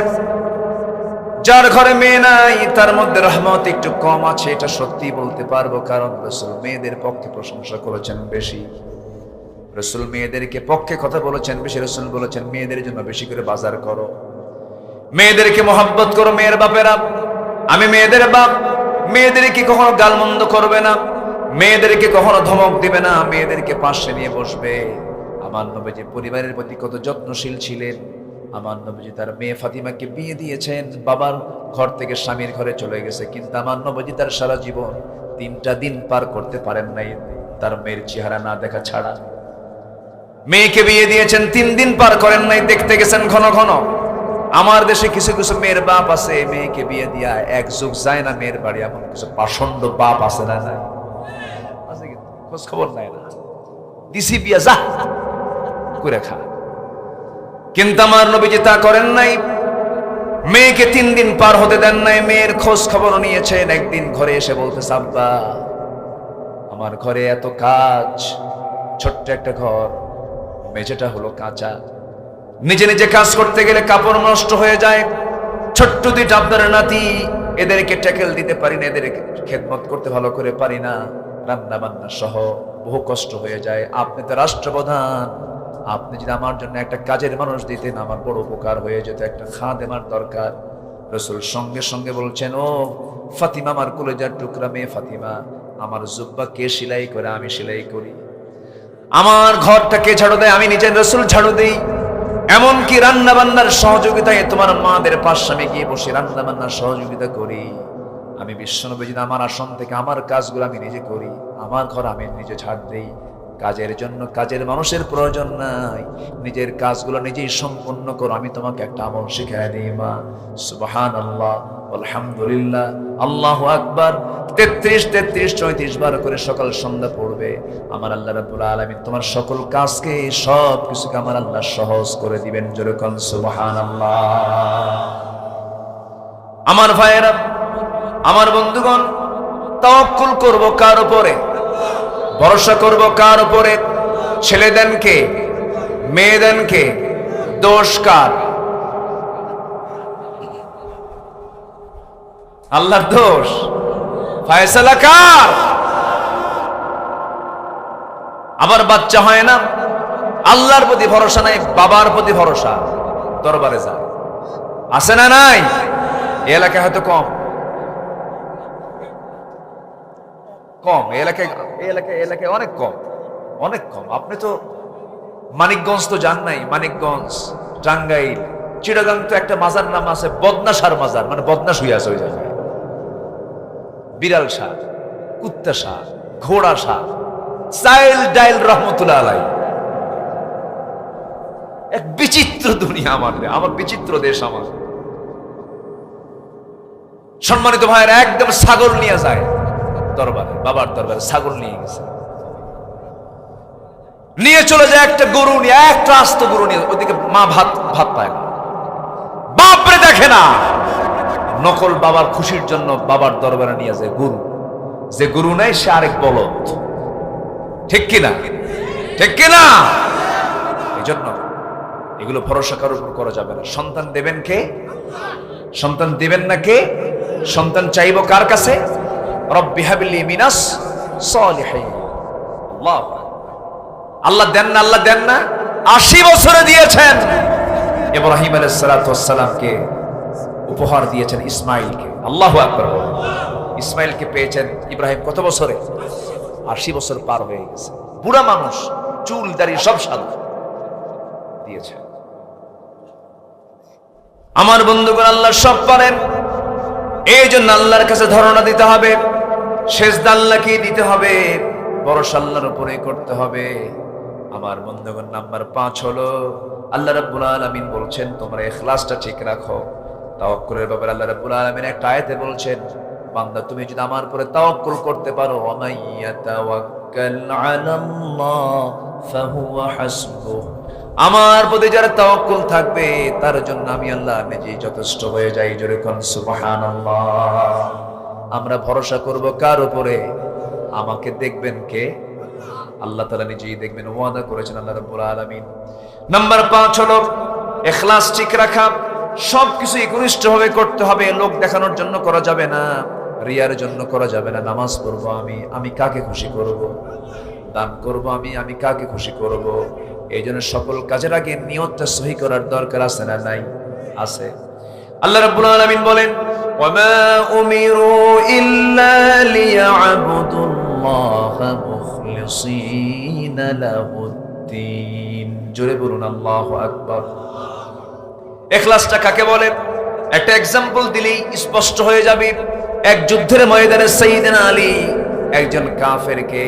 S1: যার ঘরে মেয়ে নাই তার মধ্যে রহমত একটু কম আছে। এটা সত্যি বলতে পারবো, কারণ রাসূল মেয়েদের পক্ষে প্রশংসা করেছেন বেশি। রাসূল মেয়েদেরকে পক্ষে কথা বলেছেন বেশি। রাসূল বলেছেন মেয়েদের জন্য বেশি করে বাজার করো, মেয়েদেরকে মহব্বত করো। মেয়ের বাপেরা, আমি মেয়েদের বাপ, মেয়েদেরকে কখনো গালমন্দ করবে না, মেয়েদেরকে কখনো ধমক দিবে না, মেয়েদেরকে পাশে নিয়ে বসবে। আমার নবীজি পরিবারের প্রতি কত যত্নশীল ছিলেন। আমার নবীজি তার মেয়ে ফাতিমাকে বিয়ে দিয়েছেন, বাবার ঘর থেকে স্বামীর ঘরে চলে গেছে, কিন্তু আমার নবীজি তার সারা জীবন 3টা দিন পার করতে পারেন নাই তার মেয়ের চেহারা না দেখা ছাড়া। মেয়েকে বিয়ে দিয়েছেন, 3 দিন পার করেন নাই, দেখতে গেছেন ঘন ঘন। আমার দেশে কিছু কিছু মেয়ের বাপ আছে, মেয়েকে বিয়ে দিয়া 1 যুগ যায় না মেয়ের বাড়ি, এমন কিছু পাষণ্ড বাপ আছে না? নাই আছে, কিন্তু খোঁজ খবর নাই না, দিছি বিয়া যা করে খা। কিন্তু আমার নবীজি তা করেন নাই, মেয়েকে 3 দিন পার হতে দেন নাই, মেয়ের খোঁজ খবর নিয়েছেন। একদিন ঘরে এসে বলতেছে, আব্বা আমার ঘরে এত কাজ, ছোট্ট একটা ঘর, মেঝেটা হলো কাঁচা, নিজে নিজে কাজ করতে গেলে কাপড় নষ্ট হয়ে যায়। ছোট্ট 2টা আপনার নাতি, এদেরকে ট্যাকেল দিতে পারি না, এদের খেদমত করতে ভালো করে পারি না, রান্না বান্না সহ বহু কষ্ট হয়ে যায়। আপনি তো রাষ্ট্রপ্রধান, আপনি যদি আমার জন্য একটা কাজের মানুষ দিতেন আমার বড় উপকার হয়ে যেত, একটা খাদেমার দরকার। রাসূল সঙ্গে সঙ্গে বলছেন, ও ফাতিমা, আমার কলেজার টুকরা মেয়ে ফাতিমা, আমার জুব্বা কে সেলাই করে? আমি সেলাই করি। আমার ঘরটা কে ঝাড়ু দেয়? আমি নিজে রাসূল ঝাড়ু দেই। এমনকি রান্না বান্নার সহযোগিতায় তোমার মাদের পাশে আমি গিয়ে বসে রান্না বান্নার সহযোগিতা করি। আমি বিশ্বনবী যদি আমার আসন থেকে আমার কাজগুলো আমি নিজে করি, আমার ঘর আমি নিজে ঝাড় দেই। কাজের জন্য কাজের মানুষের প্রয়োজন নাই, নিজের কাজগুলো নিজেই সম্পন্ন করো। আমি তোমাকে একটা আমল শিখাই দিই মা। সুবহানাল্লাহ, আলহামদুলিল্লাহ, আল্লাহু আকবার 33 34 বার করে সকাল সন্ধ্যা পড়বে। আমার আল্লাহ রাব্বুল আলামিন তোমার সকল কাজকে, সব কিছুকে আমার আল্লাহ সহজ করে দিবেন। জোরে কোন সুবহানাল্লাহ। আমার ভাইয়েরা, আমার বন্ধুগণ, তাওয়াক্কুল করব কার উপরে? ভরসা করব কার উপরে? ছেলে দেন কে? মেয়ে দেন কে? দোষ কার? আল্লাহর দোষ? ফয়সালা কার? আবার বাচ্চা হয় না, আল্লাহর প্রতি ভরসা নাই, বাবার প্রতি ভরসা, দরবারে যায়। আছে না নাই? এই এলাকায় হয়তো কম, এলাকায় অনেক কম, অনেক কম। আপনি তো মানিকগঞ্জ তো যান নাই, মানিকগঞ্জ, টাঙ্গাইল, চিটাগাং তো একটা মাজার নাম আছে বদনাশার মাজার, মানে বদনাশ হয়ে আছে ওই জায়গায়। বিড়াল শাহ, কুত্তা শাহ, ঘোড়া শাহ, চাইল্ড ডাইল রহমতুল্লাহ আলাই। এক বিচিত্র দুনিয়া আমার বিচিত্র দেশ আমার। সম্মানিত ভাইয়েরা, একদম ছাগল নিয়ে যায় দরবারে, বাবার দরবারে ছাগল নিয়ে গেছে, নিয়ে চলে যায় একটা গরু নিয়ে, একটা আস্ত গরু নিয়ে। ওইদিকে মা ভাত পায় না, না। নকল বাবার খুশির জন্য বাবার দরবারে নিয়ে যায় গুরু, যে গুরু নেই সে আরেক বলদ। ঠিক কিনা? ঠিক কিনা? এই জন্য এগুলো ভরসা কারোর উপর করা যাবে না। সন্তান দেবেন কে? সন্তান দিবেন না কে? সন্তান চাইবো কার কাছে? রব্বি হাবলি মিনাস সলিহিন। আল্লাহ, আল্লাহ দেন না, আল্লাহ দেন না। 80 বছরে দিয়েছেন। ইব্রাহিম আলাইহিস সালাতু ওয়াস সালামকে উপহার দিয়েছেন ইসমাইলকে। আল্লাহু আকবার। ইসমাইলকে পেয়েছেন ইব্রাহিম কত বছরে? 80 বছর পার হয়ে গেছে। বুড়া মানুষ, চুল দাড়ি সব সাদা দিয়েছে। আমার বন্ধুগণ, আল্লাহ সব পারেন। এই জন্য আল্লাহর কাছে ধারণা দিতে হবে, সেজদা আল্লাহকে দিতে হবে, ভরসা আল্লাহর উপরে করতে হবে। আমার বন্ধুগণ, নাম্বার 5 হলো আল্লাহ রাব্বুল আলামিন বলছেন তোমরা ইখলাসটা ঠিক রাখো। তাওয়াক্কুলের ব্যাপারে আল্লাহ রাব্বুল আলামিন একটা আয়াতে বলছেন, বান্দা তুমি যদি আমার উপরে তাওয়াক্কুল করতে পারো, ওয়ামাইয়াতাওয়াক্কাল আলাল্লাহ ফাহুয়া হাসবুহ, আমার প্রতি যারা তাওয়াক্কুল থাকবে তার জন্য আমি আল্লাহ নিজেই যথেষ্ট হয়ে যাই। জোরে কোন সুবহানাল্লাহ। আমরা ভরসা করব কার উপরে? আমাকে দেখবেন কে? আল্লাহ তাআলা নিজেই দেখবেন, ওয়াদা করেছেন আল্লাহ রাব্বুল আলামিন। নাম্বার 5 হলো ইখলাস ঠিক রাখা। সবকিছু একনিষ্ঠভাবে করতে হবে, লোক দেখানোর জন্য করা যাবে না, রিয়ার জন্য করা যাবে না। নামাজ পড়বো আমি কাকে খুশি করব? দান করব আমি কাকে খুশি করব? এই জন্য সকল কাজের আগে নিয়তটা সহি করার দরকার আছে না নাই? আছে। আল্লাহ রাব্বুল আলামিন বলেন, ওয়ামা উমিরু ইল্লা লিয়াবুদুল্লাহা মুখলিসিনা লাহুদ্দিন। জোরে বলুন আল্লাহু আকবার। ইখলাসটা কাকে বলে? একটা এক্সাম্পল দিলেই স্পষ্ট হয়ে যাবে। এক যুদ্ধের ময়দানে সাইয়েদনা আলী একজন কাফেরকে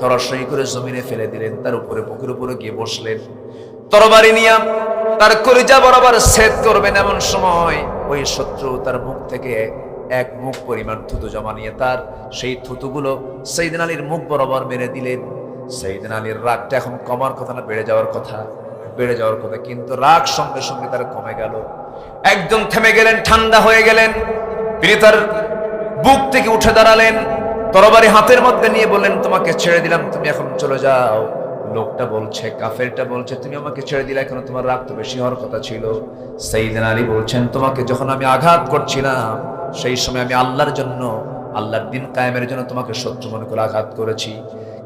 S1: ধরাশয়ী করে জমিনে ফেলে দিলেন, তার উপরে বুকের উপরে গিয়ে বসলেন, তরবারি নিয়ে তার কলিজা বরাবর ছেদ করবেন। এমন সময় ওই শত্রু তার মুখ থেকে এক মুখ পরিমাণ থুতু জমা নিয়ে তার সেই থুতুগুলো সাইয়েদনা আলীর মুখ বরাবর মেরে দিলেন। সাইয়েদনা আলীর রাগটা এখন কমার কথা না বেড়ে যাওয়ার কথা? বেড়ে যাওয়ার কথা, কিন্তু রাগ সঙ্গে সঙ্গে তার কমে গেল। একদম থেমে গেলেন, ঠান্ডা হয়ে গেলেন। তিনি তার বুক থেকে উঠে দাঁড়ালেন, তরবারি হাতের মধ্যে নিয়ে বললেন, তোমাকে ছেড়ে দিলাম, তুমি এখন চলে যাও। লোকটা বলছে, কাফেরটা বলছে, তুমি আমাকে ছেড়ে দিলে, এখন তোমার রাগ তো বেশি হওয়ার কথা ছিল। সাইয়েদনা আলী বলছেন, তোমাকে যখন আমি আঘাত করছিলাম সেই সময় আমি আল্লাহর জন্য, আল্লাহর দ্বীন কায়েমের জন্য তোমাকে শত্রু মনে করে আঘাত করেছি,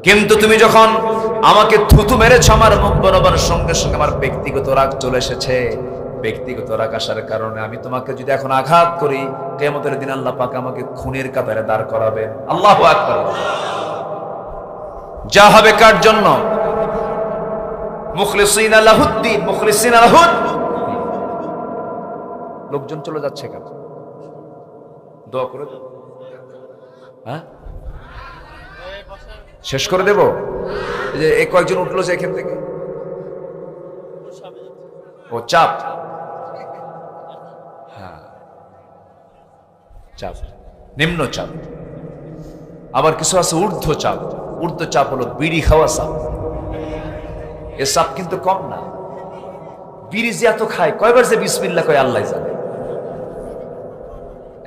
S1: কিন্তু তুমি যখন আমাকে থুতু মেরেছ আমার মুখ বরাবর, সঙ্গে সঙ্গে আমার ব্যক্তিগত রাগ চলে এসেছে। ব্যক্তিগত রাগ আসার কারণে আমি তোমাকে যদি এখন আঘাত করি, কিয়ামতের দিন আল্লাহ পাক আমাকে খুনের কাতারে দাঁড় করাবেন। আল্লাহু আকবার। যা হবে কার জন্য? মুখলিসিনা লাহুদ্দিন, মুখলিসিনা লাহুদ। লোকজন চলে যাচ্ছে কেন? দোয়া করে দেব। হ্যাঁ, শেষ করে দেব। এই যে এই কয়েকজন উঠলো যে এখান থেকে, ও চাপ। হ্যাঁ, চাপ, নিম্ন চাপ। আবার কিছু আছে ঊর্ধ্ব চাপ। ঊর্ধ্ব চাপ হলো বিড়ি খাওয়া চাপ। এ চাপ কিন্তু কম না। বিড়ি যে এত খায়, কয়বার যে বিসমিল্লাহ কয় আল্লাহ জানে।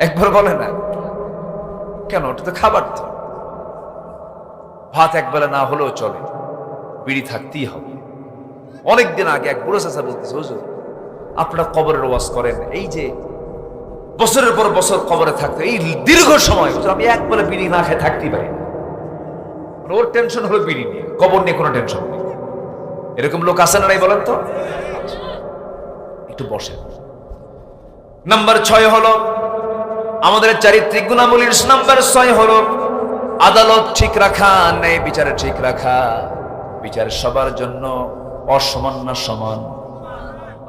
S1: একবার বলে না কেন? ওটা তো খাবার। তো ভাত একবেলা না হলেও চলে, বিড়ি থাকতেই হবে। অনেকদিন আগে এক বুড়ো চাচা বলতেছে, হুজুর আপনারা কবরের ওয়াজ করেন, এই যে বছরের পর বছর কবরে থাকতে, এই দীর্ঘ সময় আমি একবেলা বিড়ি না খেয়ে থাকতেই পারি না। ওর টেনশন হলো বিড়ি নিয়ে, কবর নিয়ে কোনো টেনশন নেই। এরকম লোক আছে না নাই বলেন তো? একটু বসেন। নাম্বার 6 হলো আমাদের চারিত্রিক গুণাবলীর নাম্বার 6 হলো আদালত ঠিক রাখা, ন্যায় বিচারে ঠিক রাখা। বিচার সবার জন্য অসমান না সমান?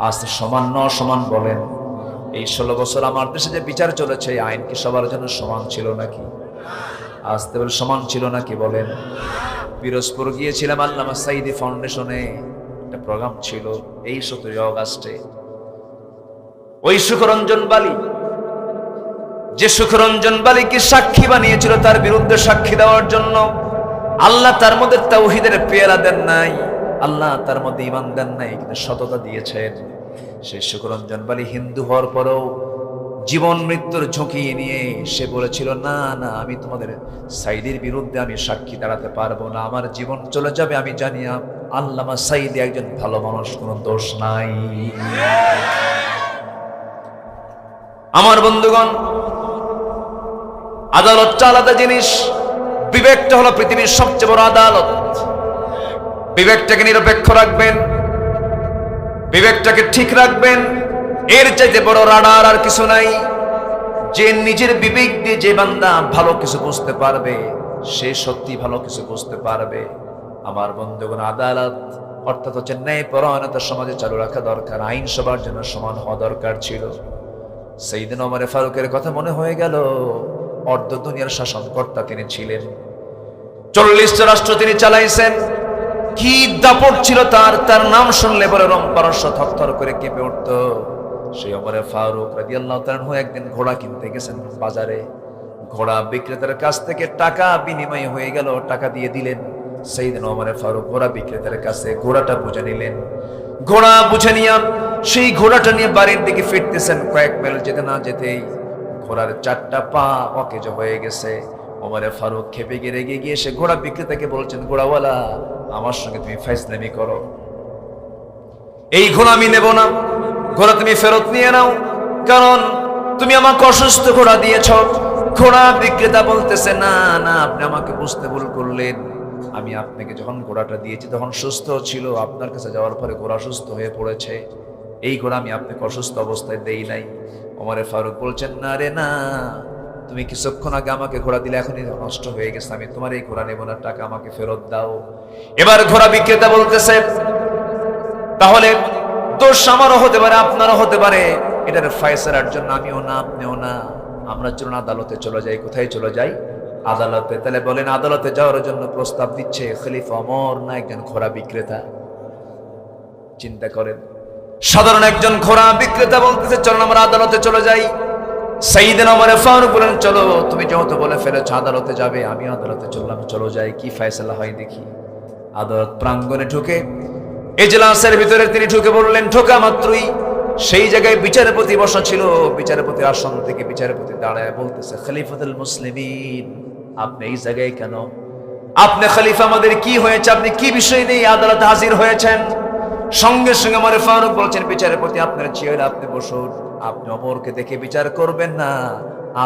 S1: আজ সমান না অসমান বলেন? এই 16 বছর আমার দেশে যে বিচার চলেছে, আইন কি সবার জন্য সমান ছিল নাকি? আসতে বলে সমান ছিল নাকি বলেন? পিরোজপুর গিয়েছিলাম, আল্লামা সাঈদী ফাউন্ডেশনে একটা প্রোগ্রাম ছিল এই 17 আগস্টে। ওই সুখরঞ্জন বালি, যে সুখরঞ্জন বালিকে সাক্ষী বানিয়েছিল তার বিরুদ্ধে সাক্ষী দেওয়ার জন্য, আল্লাহ তার মধ্যে তাওহীদের পেয়ালা দেন নাই, আল্লাহ তার মধ্যে ঈমান দেন নাই, কিন্তু সততা দিয়েছেন। সেই সুখরঞ্জন বালি হিন্দু হওয়ার পরেও জীবন মৃত্যুর ঝুঁকি নিয়ে সে বলেছিল, না না, আমি তোমাদের সাইদের বিরুদ্ধে আমি সাক্ষী দাঁড়াতে পারবো না, আমার জীবন চলে যাবে। আমি জানি আল্লামা সাইদি একজন ভালো মানুষ, কোনো দোষ নাই। আমার বন্ধুগণ, আদালতটা আলাদা জিনিস। বিবেকটা হলো পৃথিবীর সবচেয়ে বড় আদালত। বিবেকটাকে নিরপেক্ষ রাখবেন, বিবেকটাকে ঠিক রাখবেন। এর চাইতে বড় রাডার আর কিছু নাই। যে নিজের বিবেক দিয়ে যে বান্দা ভালো কিছু বুঝতে পারবে, সে সত্যি ভালো কিছু বুঝতে পারবে। আমার বন্ধুগণ, আদালত অর্থাৎ হচ্ছে ন্যায় পরায়ণতা সমাজে চালু রাখা দরকার। আইন সবার জন্য সমান হওয়া দরকার ছিল। সাইয়েদনা ওমর ফারুকের কথা মনে হয়ে গেল। অর্ধ দুনিয়ার শাসনকর্তা তিনি ছিলেন, 40টা রাষ্ট্র তিনি চালাইছেন। কি দাপট ছিল তার! তার নাম শুনলে পরে রোম পারস্য থরথর করে কেঁপে উঠত। সেই ওমর ফারুক রাদিয়াল্লাহু তাআলা আনহু একদিন ঘোড়া কিনতে গেছেন বাজারে। ঘোড়া বিক্রেতার কাছ থেকে টাকা বিনিময় হয়ে গেল, টাকা দিয়ে দিলেন। সাইয়েদনা ওমর ফারুক ঘোড়া বিক্রেতার কাছে ঘোড়াটা বুঝে নিলেন। ঘোড়া বুঝে নিয়ে সেই ঘোড়াটা নিয়ে বাড়ির দিকে ফিরতেছেন। কয়েক মাইল যেতে না যেতেই ঘোড়ার 4টা পা অকেজ হয়ে গেছে। ওমর ফারুক খেপে গিয়ে রেগে গিয়ে সে ঘোড়া বিক্রেতাকে বলছেন, ঘোড়াওয়ালা, আমার সঙ্গে তুমি ফাইজলামি করো, এই ঘোড়া আমি নেব না, ঘোড়া তুমি ফেরত নিয়ে নাও, কারণ তুমি আমাকে অসুস্থ ঘোড়া দিয়েছ। ঘোড়া বিক্রেতা বলতেছে, না না, আপনি আমাকে বুঝতে ভুল করলেন। আমি আপনাকে যখন ঘোড়াটা দিয়েছি তখন সুস্থ ছিল, আপনার কাছে যাওয়ার পরে ঘোড়া সুস্থ হয়ে পড়েছে। এই ঘোড়া আমি আপনাকে অসুস্থ অবস্থায় দেই নাই। ওমর ফারুক বলছেন, না রে না, তুমি কিছুক্ষণ আগে আমাকে ঘোড়া দিলে, এখনই নষ্ট হয়ে গেছে, আমি তোমার এই ঘোড়া নেব না, টাকা আমাকে ফেরত দাও। এবার ঘোড়া বিক্রেতা বলতেছে, তাহলে দোষ আমারও হতে পারে, আপনারও হতে পারে, এটার ফয়সালার জন্য আমিও না, আপনিও না, আমরা চলুন আদালতে চলে যাই। কোথায় চলে যাই? আদালতে। তাহলে বলেন, আদালতে যাওয়ার জন্য প্রস্তাব দিচ্ছে খলিফা ওমর না একজন ঘোড়া বিক্রেতা? চিন্তা করেন, সাধারণ একজন ঘোড়া বিক্রেতা বলতেছে, চলুন আমরা আদালতে চলে যাই। সাইয়েদনা ওমর ফারুক বলেন, চলো, তুমি যেহেতু বলে ফেলেছো আদালতে যাবে, আমি আদালতে চললাম, চলো যাই, কি ফয়সালা হয় দেখি। আদালত প্রাঙ্গণে ঢুকে এজলাসের ভিতরে তিনি ঢুকে বললেন, ঢোকা মাত্রই সেই জায়গায় বিচারপতি বসা ছিল। বিচারপতির আসন থেকে বিচারপতি দাঁড়ায় বলতেছে, খলিফাতুল মুসলিমিন, আপনি এই জায়গায় কেন? আপনি খলিফা, আমাদের কি হয়েছে? আপনি কি বিষয় নিয়ে আদালতে হাজির হয়েছেন? সঙ্গে সঙ্গে ওমর ফারুক বলছেন, বিচারপতি আপনার চেয়ারে আপনি বসুন, আপনি ওমরকে দেখে বিচার করবেন না,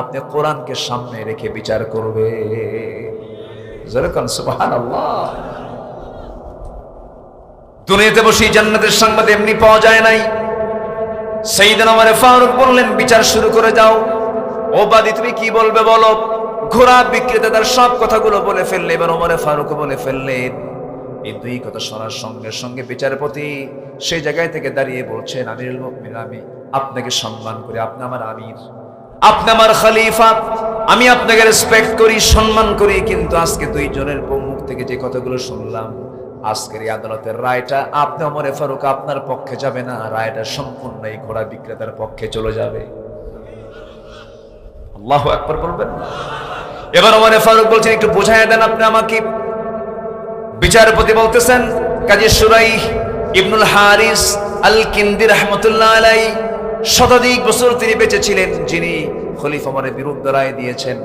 S1: আপনি কোরআনকে সামনে রেখে বিচার করবে। সুবহানাল্লাহ। দুনিয়াতে বসে জান্নাতের সংবাদ এমনি পাওয়া যায় নাই। সাইয়েদনা ওমর ফারুক বললেন, বিচার শুরু করে যাও। ও বাদী, তুমি কি বলবে বলো। ঘোড়া বিক্রেতা তার সব কথাগুলো বলে ফেললে। এবার ওমর ফারুক বলে ফেললেন। এই দুই কথা শোনার সঙ্গে সঙ্গে বিচারপতি সেই জায়গায় থেকে দাঁড়িয়ে বলছেন, আমিরুল মুমিনিন, আমি আপনাকে সম্মান করি, আপনি আমার আমির, আপনি আমার খলিফা, আমি আপনাকে রেসপেক্ট করি, সম্মান করি, কিন্তু আজকে দুইজনের মুখ থেকে যে কথাগুলো শুনলাম, আজকের এই আদালতের রায়টা আপনি ওমর ফারুক আপনার পক্ষে যাবে না, রায়টা সম্পূর্ণ এই ঘোড়া বিক্রেতার পক্ষে চলে যাবে। আল্লাহু আকবার বলবেন। এবার ওমর ফারুক বলছেন, একটু বুঝাইয়া দেন আপনি আমাকে। বিচারপতি বলতেছেন, কাজী শুরাইহ ইবনুল হারিস আল কিন্দি রাহমাতুল্লাহ আলাইহি, শতাধিক বছর তিনি বেঁচে ছিলেন, যিনি খলিফা ওমরের বিরুদ্ধে রায় দিয়েছেন,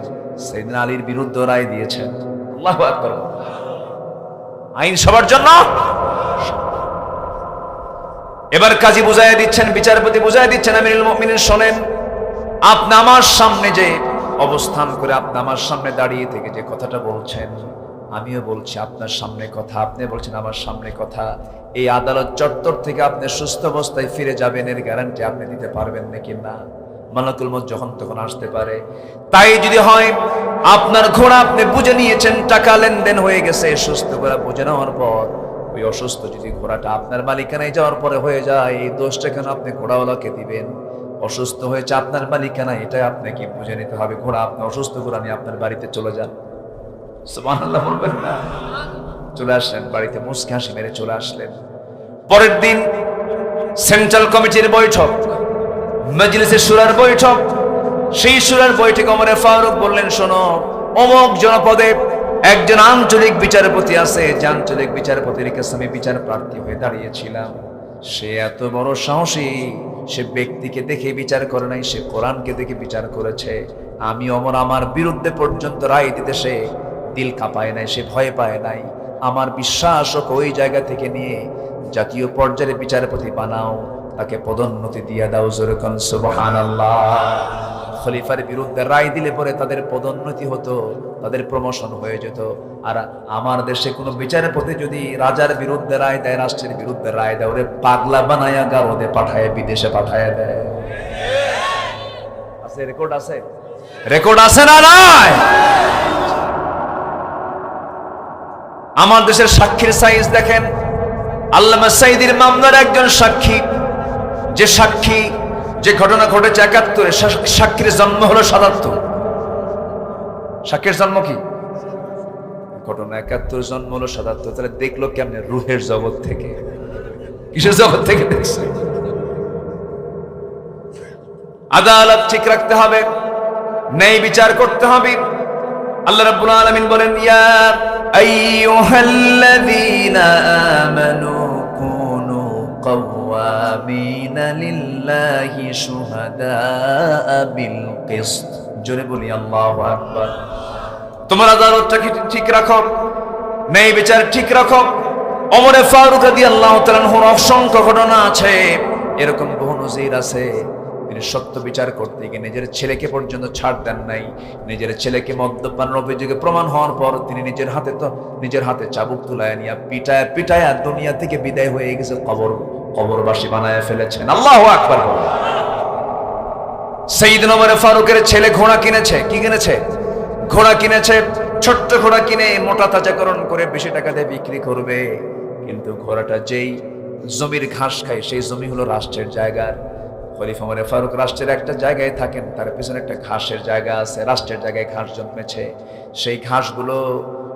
S1: সাইয়েদনা আলীর বিরুদ্ধে রায় দিয়েছেন। আল্লাহু আকবার। আইন সবার জন্য। এবার কাজী বুঝাইয়া দিচ্ছেন, বিচারপতি বুঝাইয়া দিচ্ছেন, আমিরুল মুমিনিন শোনেন, আপনি আমার সামনে যে অবস্থান করে, আপনি আমার সামনে দাঁড়িয়ে থেকে যে কথাটা বলছেন, আমিও বলছি আপনার সামনে কথা, আপনি বলছেন আমার সামনে কথা, এই আদালত চত্বর থেকে আপনি সুস্থ অবস্থায় ফিরে যাবেন, এর গ্যারান্টি আপনি দিতে পারবেন নাকি? না, মালাকুল মউত যখন তখন আসতে পারে। তাই যদি হয় আপনার ঘোড়া আপনি বুঝে নিয়েছেন, টাকা লেনদেন হয়ে গেছে, সুস্থ ঘোড়া বুঝে নেওয়ার পর ওই অসুস্থ যদি ঘোড়াটা আপনার মালিকানায় যাওয়ার পরে হয়ে যায়, এই দোষটা কেন আপনি ঘোড়াওয়ালাকে দিবেন? অসুস্থ হয়েছে আপনার মালিকানা, এটা আপনাকে বুঝে নিতে হবে। ঘোড়া, আপনি অসুস্থ ঘোড়া নিয়ে আপনার বাড়িতে চলে যান। সুবহানাল্লাহ বলবেন না? চলে আসলেন বাড়িতে, মুচকি হাসি মেরে চলে আসলেন। পরের দিন সেন্ট্রাল কমিটির বৈঠক, মজলিসে শুরার বৈঠক। সেই শুরার বৈঠকে ওমর ফারুক বললেন, শোনো, অমুক জনপদে একজন আঞ্চলিক বিচারপতি আছে, যে আঞ্চলিক বিচারপতির কাছে আমি বিচার প্রার্থী হয়ে দাঁড়িয়েছিলাম, সে এত বড় সাহসী, সে ব্যক্তিকে দেখে বিচার করে নাই, সে কোরআনকে দেখে বিচার করেছে। আমি ওমর আমার বিরুদ্ধে পর্যন্ত রায় দিতে সে দিল কাঁপায় নাই, সে ভয় পায় নাই। আমার বিশ্বাস ওকে ওই জায়গা থেকে নিয়ে জাতীয় পর্যায়ে বিচারপতি বানাও, তাকে পদোন্নতি দিয়ে দাও। জোরে কোন সুবহানাল্লাহ। খলিফার বিরুদ্ধে রায় দিলে পরে তাদের পদোন্নতি হতো, তাদের প্রমোশন হয়ে যেত। আর আমার দেশে কোনো বিচারপতি যদি রাজার বিরুদ্ধে রায় দেয়, রাষ্ট্রের বিরুদ্ধে রায় দেয়, ওরে পাগলা বানায়া গারদে পাঠায়, বিদেশে পাঠায় দেয়। আছে রেকর্ড, আছে রেকর্ড, আছে না নাই? আমার দেশের সাক্ষীর সাইজ দেখেন। আল্লামা সাইদির মামলার একজন সাক্ষী, যে সাক্ষী, যে ঘটনা ঘটেছে ৭১, সাক্ষীর জন্ম হলো ৭৭। সাক্ষীর জন্ম কি ঘটনা ৭১, জন্ম হলো ৭৭। তাহলে দেখলো কেমনে? রুহের জগৎ থেকে। কিসের জগৎ থেকে দেখছে? আদালত ঠিক রাখতে হবে, ন্যায় বিচার করতে হবে। আল্লাহ রাব্বুল আলামিন বলেন, ইয়া আইয়ুহাল্লাযীনা আমানু কুনু কাওয়ামিনা লিল্লাহি শুহাদাআ বিল কিসত। জোরে বলি আল্লাহু আকবার। তোমার আদালতটাকে ঠিক রাখো, ন্যায় বিচার ঠিক রাখো। ওমর ফারুক রাদিয়াল্লাহু তাআলা আনহুর অসংখ্য ঘটনা আছে, এরকম বহু নজির আছে। তিনি সত্য বিচার করতে গিয়ে নিজের ছেলেকে পর্যন্ত ছাড় দেন নাই। নিজের ছেলেকে মদ্যপানের অভিযোগে প্রমাণ হওয়ার পর তিনি নিজের হাতে চাবুক তুলায় নিয়ে পিটায় পিটায় দুনিয়া থেকে বিদায় হয়ে গেছে, কবরবাসী বানায় ফেলেছেন। আল্লাহু আকবার। সাইয়েদনা ওমর ফারুকের ছেলে ঘোড়া কিনেছে। কি কিনেছে? ঘোড়া কিনেছে। ছোট্ট ঘোড়া কিনে মোটা তাজাকরণ করে বেশি টাকা দিয়ে বিক্রি করবে। কিন্তু ঘোড়াটা যেই জমির ঘাস খায়, সেই জমি হলো রাষ্ট্রের জায়গার। খলিফা ওমর ফারুক রাষ্ট্রের একটা জায়গায় থাকেন, তার পিছনে একটা ঘাসের জায়গা আছে, রাষ্ট্রের জায়গায় ঘাস জন্মেছে। সেই ঘাসগুলো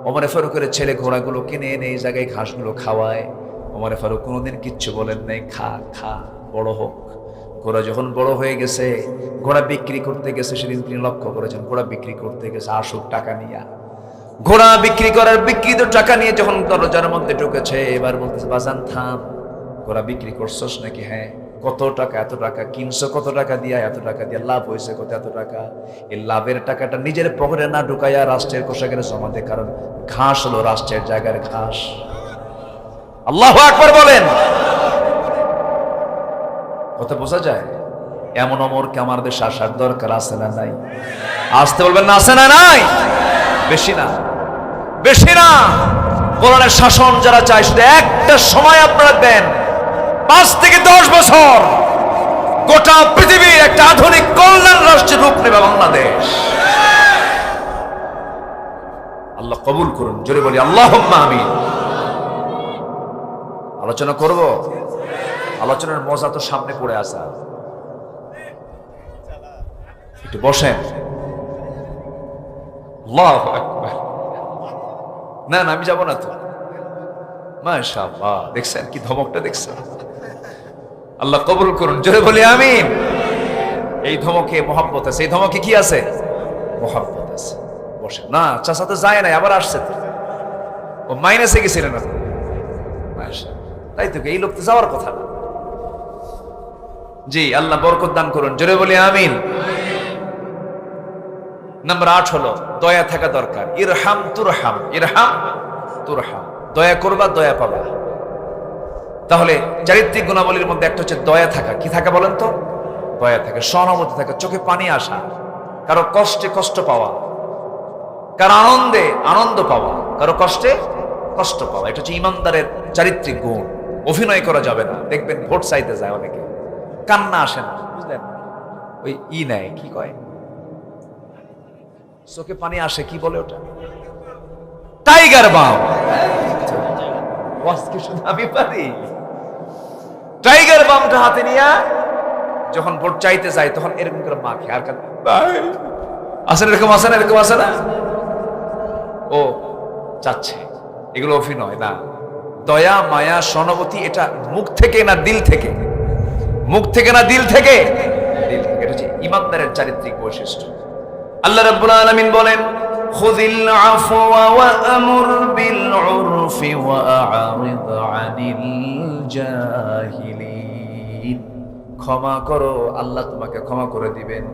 S1: ওমর ফারুকের ছেলে ঘোড়াগুলো কিনে এনে এই জায়গায় ঘাসগুলো খাওয়ায়। ওমর ফারুক কোনোদিন কিচ্ছু বলেন নাই, খা খা, বড় হোক। ঘোড়া যখন বড় হয়ে গেছে, ঘোড়া বিক্রি করতে গেছে, সেদিন তিনি লক্ষ্য করেছেন ঘোড়া বিক্রি করতে গেছে আসুক টাকা নিয়ে। ঘোড়া বিক্রি করার বিক্রিত টাকা নিয়ে যখন দরজার মধ্যে ঢুকেছে, এবার বলতেছে, বাজান থাম, ঘোড়া বিক্রি করছস নাকি? হ্যাঁ। কত টাকা? এত টাকা। কিনছো কত টাকা দিয়া? এত টাকা দিয়া। লাভ হয়েছে কত? এত টাকা। এই লাভের টাকাটা নিজের পকেটে না ঢুকাইয়া রাষ্ট্রের কোষাগারে জমা দে, কারণ ঘাস হলো রাষ্ট্রের জায়গার ঘাস। আল্লাহু আকবার বলেন। কথা বোঝা যায়? এমন ওমরকে আমার দেশে আসার দরকার আছে না নাই? আসতে বলবেন না, আছে না নাই? বেশি না, বেশি না। কোরআনের শাসন যারা চায়, শুধু একটা সময় আপনারা দেন, ৫ থেকে ১০ বছর গোটা পৃথিবীর একটা আধুনিক কল্যাণ রাষ্ট্রের রূপ নেবে বাংলাদেশ। আল্লাহ কবুল করুন। জোরে বলি আল্লাহুম্মা আমিন। আলোচনা করব। আলোচনার মজা তো সামনে পড়ে আসা। একটু বসেন। আল্লাহু আকবার। না না, আমি যাব না তো। মাশাআল্লাহ, দেখছেন কি ধমকটা? দেখছেন? আল্লাহ কবুল করুন। জোরে বলি আমিন। এই ধমকে মহব্বত আছে। এই ধমকে কি আছে? মহব্বত আছে। বসে না, চাচা তো যায় নাই, আবার আসছে তো। ও মাইনাসে গেছিলেন না? তাই তো, এই লোক তো যাওয়ার কথা না। জি, আল্লাহ বরকত দান করুন। জোরে বলি আমিন। নাম্বার ৮ হলো দয়া থাকা দরকার। ইরহাম তুরহাম, ইরহাম তুরহাম। দয়া করবা, দয়া পাবা। তাহলে চারিত্রিক গুণাবলীর মধ্যে একটা হচ্ছে দয়া থাকা। কি থাকা বলেন তো? দয়া থাকা, সহানুভূতি থাকা, চোখে পানি আসা, কারো কষ্টে কষ্ট পাওয়া, কারো আনন্দে আনন্দ পাওয়া, কারো কষ্টে কষ্ট পাওয়া। এটা হচ্ছে ইমানদারের চারিত্রিক গুণ। অভিনয় করা যাবে না। দেখবেন ভোট চাইতে যায় অনেকে, কান্না আসে না, বুঝলেন? ওই নেয়, কি কয়, চোখে পানি আসে, কি বলে ওটা? টাইগার বাম। আমি পারি টাইগার বামটা হাতে নিয়ে যখন ভোট চাইতে যায়, তখন এরকম করে মাখে আর আসে না, এরকম আসে না, এরকম আসে না, ও চাচ্ছে। এগুলো অভিনয় না। দয়া, মায়া, সহানুভূতি এটা মুখ থেকে না দিল থেকে? মুখ থেকে না দিল থেকে? দিল থেকে। এটা হচ্ছে ইমানদারের চারিত্রিক বৈশিষ্ট্য। আল্লাহ রাব্বুল আলামিন বলেন, খুযিল আফওয়া ওয়া আমুর বিল উরফি ওয়া আ'রিদ আনিল জাহিলিন। ক্ষমা করো, আল্লাহ তোমাকে ক্ষমা করে দিবেন।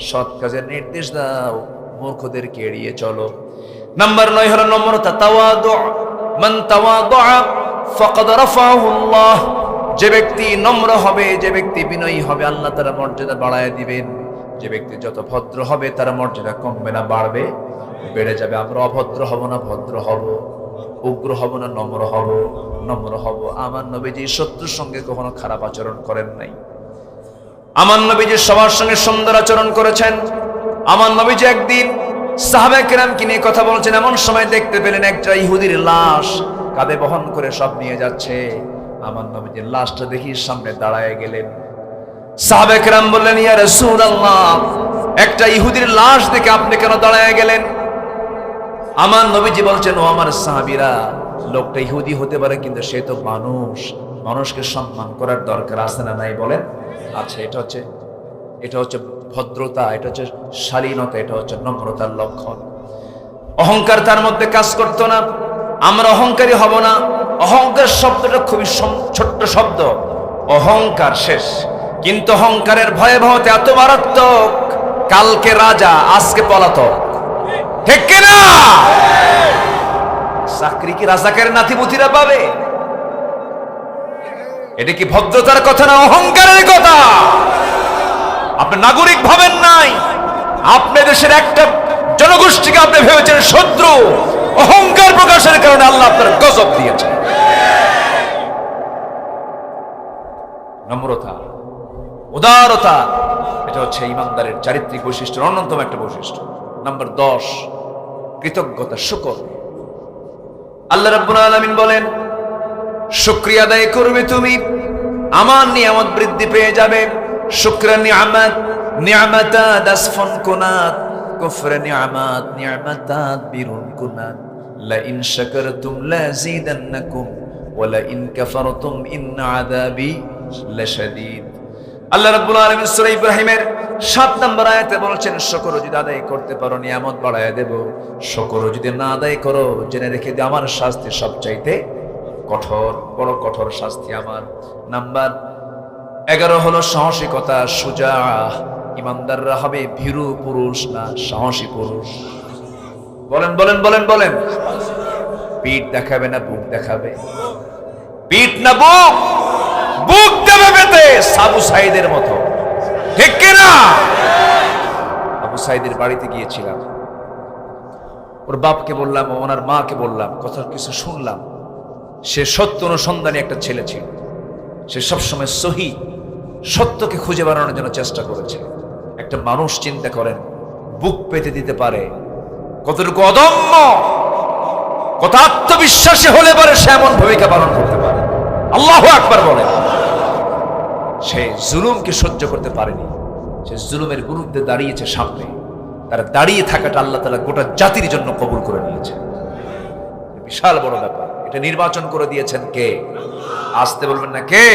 S1: সৎ কাজের নির্দেশ দাও, মূর্খদেরকে এড়িয়ে চলো। নাম্বার 9 হলো নম্রতা, তাওয়াদু। মান তাওয়াদু ফাকাদ রাফাহু আল্লাহ। যে ব্যক্তি নম্র হবে, যে ব্যক্তি বিনয়ী হবে, আল্লাহ তার মর্যাদা বাড়ায় দিবেন। যে ব্যক্তি যত ভদ্র হবে তার মর্যাদা কমবে না, বাড়বে, বেড়ে যাবে। আমরা অভদ্র হব না ভদ্র হব, উগ্র হব না নম্র হব? নম্র হব। আমার নবীজি শত্রুর সঙ্গে কখনো খারাপ আচরণ করেন নাই। আমার নবীজি সবার সঙ্গে সুন্দর আচরণ করেছেন। আমার নবীজি একদিন সাহাবায়ে কেরামকে নিয়ে কথা বলছেন, এমন সময় দেখতে পেলেন একটা ইহুদির লাশ কাঁধে বহন করে সব নিয়ে যাচ্ছে। আমার নবীজির লাশটা দেখি সামনে দাঁড়ায় গেলেন। সাহাবায়ে কেরাম বললেন, ইয়া রাসূলুল্লাহ, একটা ইহুদির লাশ দেখে আপনি কেন দাঁড়ায় গেলেন? আমার নবীজি বলছেন, ও আমার সাহাবীরা, লোকটা ইহুদি হতে পারে কিন্তু সে তো মানুষ, মানুষকে সম্মান করার দরকার আছে না নাই বলেন? আচ্ছা, এটা হচ্ছে ভদ্রতা, এটা হচ্ছে শালীনতা, এটা হচ্ছে নম্রতার লক্ষণ। অহংকার তার মধ্যে কাজ করতো না। আমরা অহংকারী হব না। অহংকার শব্দটা খুবই ছোট্ট শব্দ, অহংকার শেষ। কিন্তু অহংকারের ভয়াবহতা এত মারাত্মক, কালকে রাজা আজকে পলাতক, ঠিক কিনা? চাকরি কি রাজাকারের নাতিপুতিরা পাবে? এটা কি ভদ্রতার কথা না অহংকারের কথা? আপনি নাগরিক ভাবেন নাই, আপনি দেশের একটা জনগোষ্ঠীকে আপনি ভেবেছেন শত্রু। অহংকার প্রকাশের কারণে আল্লাহ আপনার গজব দিয়েছে। নম্রতা, উদারতা, এটা হচ্ছে ইমানদারের চারিত্রিক বৈশিষ্ট্যের অন্যতম একটা বৈশিষ্ট্য। নাম্বার 10, কৃতজ্ঞতা, শুকর। আল্লাহ রাব্বুল আলামিন বলেন, শুকরিয়া আদায় করবে তুমি, আমার নিয়ামত বৃদ্ধি পেয়ে যাবে। শুকরা নিয়ামত, নিয়ামাতাত আসফান কুনাত, কুফরা নিয়ামত, নিয়ামাতাত বিরুন কুনাত, লা ইন শাকারতুম লাযিদান্নাকুম ওয়া লা ইন কাফারতুম ইন আযাবি লাশাদীদ। আল্লাহ রাব্বুল আলামিন সূরা ইব্রাহিমের 7 নম্বর আয়াতে বলেছেন, শুকর যদি আদায় করতে পারো নিয়ামত বাড়ায় দেব, শুকর যদি না আদায় করো জেনে রেখে দিও আমার শাস্তি সবচাইতে কঠোর, বড় কঠোর শাস্তি আমার। নাম্বার 11 হলো সাহসিকতা, সুজা। ইমানদাররা হবে ভীরু পুরুষ না সাহসী পুরুষ। বলেন বলেন বলেন বলেন। পিঠ দেখাবে না বুক দেখাবে? পিঠ না বুক? বুক দেবে বেতে, আবু সাঈদের মতো, ঠিক কিনা? আবু সাঈদের বাড়িতে গিয়েছিলাম, ওর বাপকে বললাম, ওনার মাকে বললাম, কথা কিছু শুনলাম। সে সত্য অনুসন্ধানী একটা ছেলে ছিল। সে সবসময় সহি সত্যকে খুঁজে বেড়ানোর জন্য চেষ্টা করেছে। একটা মানুষ চিন্তা করেন, বুক পেতে দিতে পারে, কতটুকু অদম্য, কত আত্মবিশ্বাসী হলে পারে সে এমন ভূমিকা পালন করতে পারে। আল্লাহু আকবার বলেন। সে জুলুমকে সহ্য করতে পারেনি, সে জুলুমের বিরুদ্ধে দাঁড়িয়েছে সামনে। তার দাঁড়িয়ে থাকাটা আল্লাহ তাআলা গোটা জাতির জন্য কবুল করে নিয়েছে। বিশাল বড় ব্যাপার। এটা নির্বাচন করে দিয়েছেন কে? আসতে বলবেন না কে?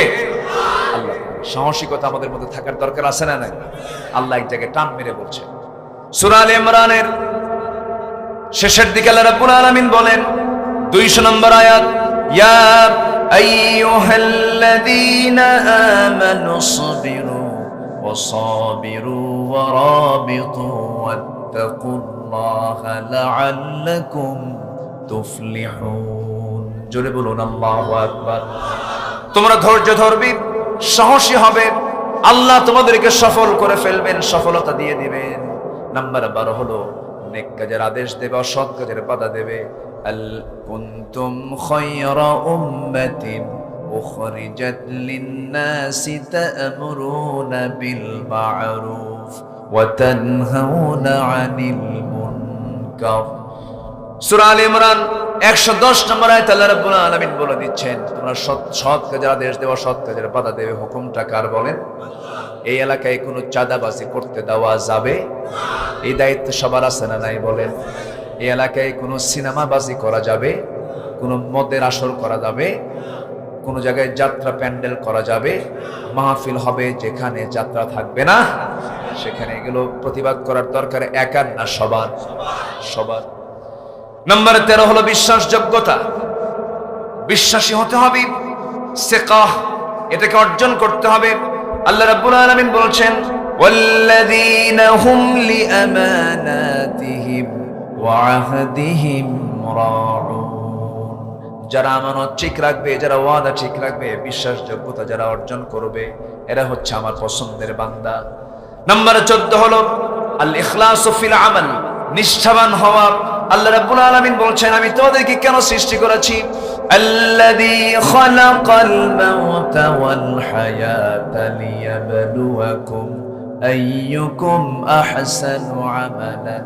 S1: আল্লাহ। সাহসিকতা আমাদের মধ্যে থাকার দরকার আছে না নাই? আল্লাহ এটাকে টান মেরে বলছে। সূরা আলে ইমরানের শেষের দিকে আল্লাহ রাব্বুল আলামিন বলেন, 200 নম্বর আয়াত, ইয়া আইয়ুহাল্লাযীনা আমানু সাবিরু ওয়া সাবিরু ওয়া রাবিতু ওয়াত্তাকুল্লাহা লাআল্লাকুম তুফলিহুন। জোরে বলুন আল্লাহু আকবার। তোমরা ধৈর্য ধরবে, সাহসী হবে, আল্লাহ তোমাদেরকে সফল করে ফেলবেন, সফলতা দিয়ে দিবেন। নাম্বার 12 হলো নেক কাজের আদেশ দেবে, অসৎ কাজের বাধা দেবে। আল কুনতুম খায়রা উম্মাতিন উখরিজাত লিন-নাসি তা'মুরুনা বিল মা'রুফ ওয়া তানহাউনা আনিল মুনকার। সূরা আলে ইমরান 110 নম্বর আয়াতে আল্লাহ রাব্বুল আলামিন বলে দিচ্ছেন, তোমরা সৎ কাজের আদেশ দেবে, সৎ কাজের বাধা দেবে। হুকুমটা কার বলেন? এই এলাকায় কোনো চাঁদাবাজি করতে দেওয়া যাবে? এই দায়িত্ব সবার আছে না নাই বলেন? এই এলাকায় কোনো সিনেমাবাজি করা যাবে? কোনো মদের আসর করা যাবে? কোনো জায়গায় যাত্রা প্যান্ডেল করা যাবে? মাহফিল হবে যেখানে যাত্রা থাকবে না সেখানে এগুলো প্রতিবাদ করার দরকার একার না সবার? সবার। নম্বর 13 হলো বিশ্বাসযোগ্যতা। বিশ্বাসী হতে হবে, সিকাহ, এটাকে অর্জন করতে হবে। আল্লাহ রাব্বুল আলামিন বলছেন ওয়াল্লাযীনা হুম লিআমানাতিহিম ওয়া আহদিহিম রাউন, যারা আমানত ঠিক রাখবে, যারা ওয়াদা ঠিক রাখবে, বিশ্বাসযোগ্যতা যারা অর্জন করবে, এরা হচ্ছে আমার পছন্দের বান্দা। নাম্বার 14 হলো আল ইখলাসু ফিল আমাল, নিষ্ঠাবান হওয়া। আল্লাহ রাব্বুল আলামিন বলছেন আমি তোমাদেরকে কেন সৃষ্টি করেছি, আল্লাযী খালাকাল মাউতা ওয়াল হায়াতা লিয়াবলুয়াকুম আইয়ুকুম আহসানু আমালান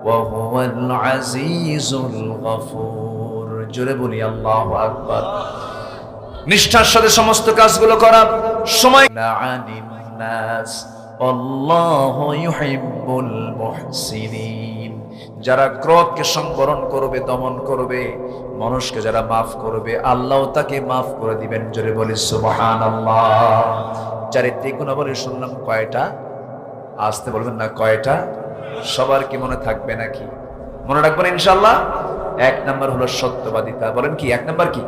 S1: ওয়া হুয়াল আজিজুল গফুর। জোরে বলি আল্লাহু আকবার। নিষ্ঠার সাথে সমস্ত কাজগুলো করা, সময় আনিন নাস আল্লাহু ইউহিব্বুল মুহসিনিন, যারা ক্রোধকে সংবরণ করবে, দমন করবে, মানুষকে যারা মাফ করবে, আল্লাহ তাকে মাফ করে দিবেন। জোরে বলি সুবহানাল্লাহ। চারিত্রিক গুণাবলী শুনলাম কয়টা? আসতে বলবেন না কয়টা? সবার কি মনে থাকবে নাকি? মনে রাখবেন ইনশাআল্লাহ। 1 নাম্বার হলো সত্যবাদিতা। বলেন কি 1 নাম্বার কি?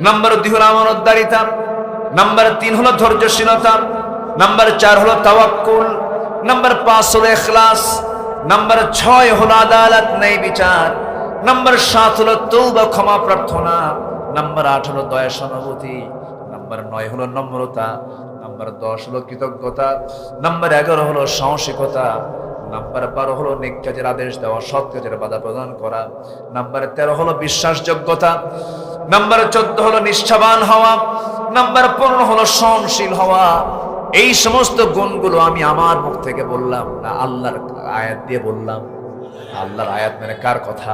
S1: নাম্বার 2 হলো আমানতদারিতা। নাম্বার 3 হলো ধৈর্যশীলতা। নাম্বার 4 হলো তাওয়াক্কুল। নাম্বার 5 হলো ইখলাস। নাম্বার 6 হলো আদালত, ন্যায় বিচার। নাম্বার 7 হলো তওবা, ক্ষমা প্রার্থনা। নাম্বার 8 হলো দয়া সহানুভূতি। নাম্বার 9 হলো নম্রতা। নাম্বার 10 হলো কৃতজ্ঞতা। নাম্বার 11 হলো সাহসিকতা। নাম্বার 12 হলো নেক কাজের আদেশ দেওয়া, সৎ কাজের বাধা প্রদান করা। নাম্বার 13 হলো বিশ্বাসযোগ্যতা। নাম্বার 14 হলো নিষ্ঠাবান হওয়া। নাম্বার 15 হলো সহনশীল হওয়া। এই সমস্ত গুণগুলো আমি আমার মুখ থেকে বললাম না আল্লাহর আয়াত দিয়ে বললাম? আল্লাহর আয়াত মানে কার কথা?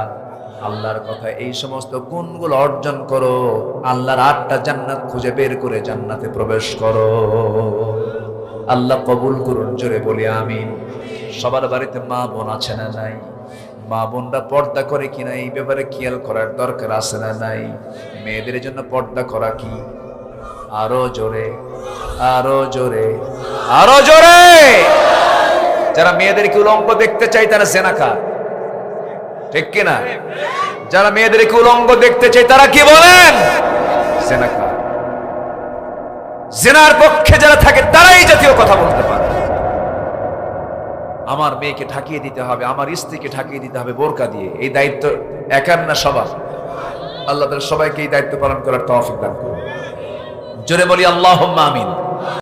S1: আল্লাহর কথা। এই সমস্ত গুণগুলো অর্জন করো, আল্লাহর 8টা জান্নাত খুঁজে বের করে জান্নাতে প্রবেশ করো। আল্লাহ কবুল করুন। জোরে বলি আমিন। সবার বাড়িতে মা বোন আছে না নাই? মা বোনরা পর্দা করে কিনা এই ব্যাপারে খেয়াল করার দরকার আছে না নাই? মেয়েদের জন্য পর্দা করা কি? আরো জোরে, আরো জোরে, আরো জোরে। যারা মেয়েদেরকে উলঙ্গ দেখতে চাই তারা জেনাকার, ঠিক কিনা? যারা মেয়েদেরকে উলঙ্গ দেখতে চাই তারা কি বলেন? জেনাকার। জেনার পক্ষে যারা থাকে তারাই জাতীয় কথা বলতে পারে। আমার মেয়েকে ঢাকিয়ে দিতে হবে, আমার স্ত্রীকে ঢাকিয়ে দিতে হবে বোরকা দিয়ে। এই দায়িত্ব একার না সবার। আল্লাহ তাআলা সবাইকে এই দায়িত্ব পালন করার তৌফিক দান করুন। জোরে বলি আল্লাহুম্মা আমিন।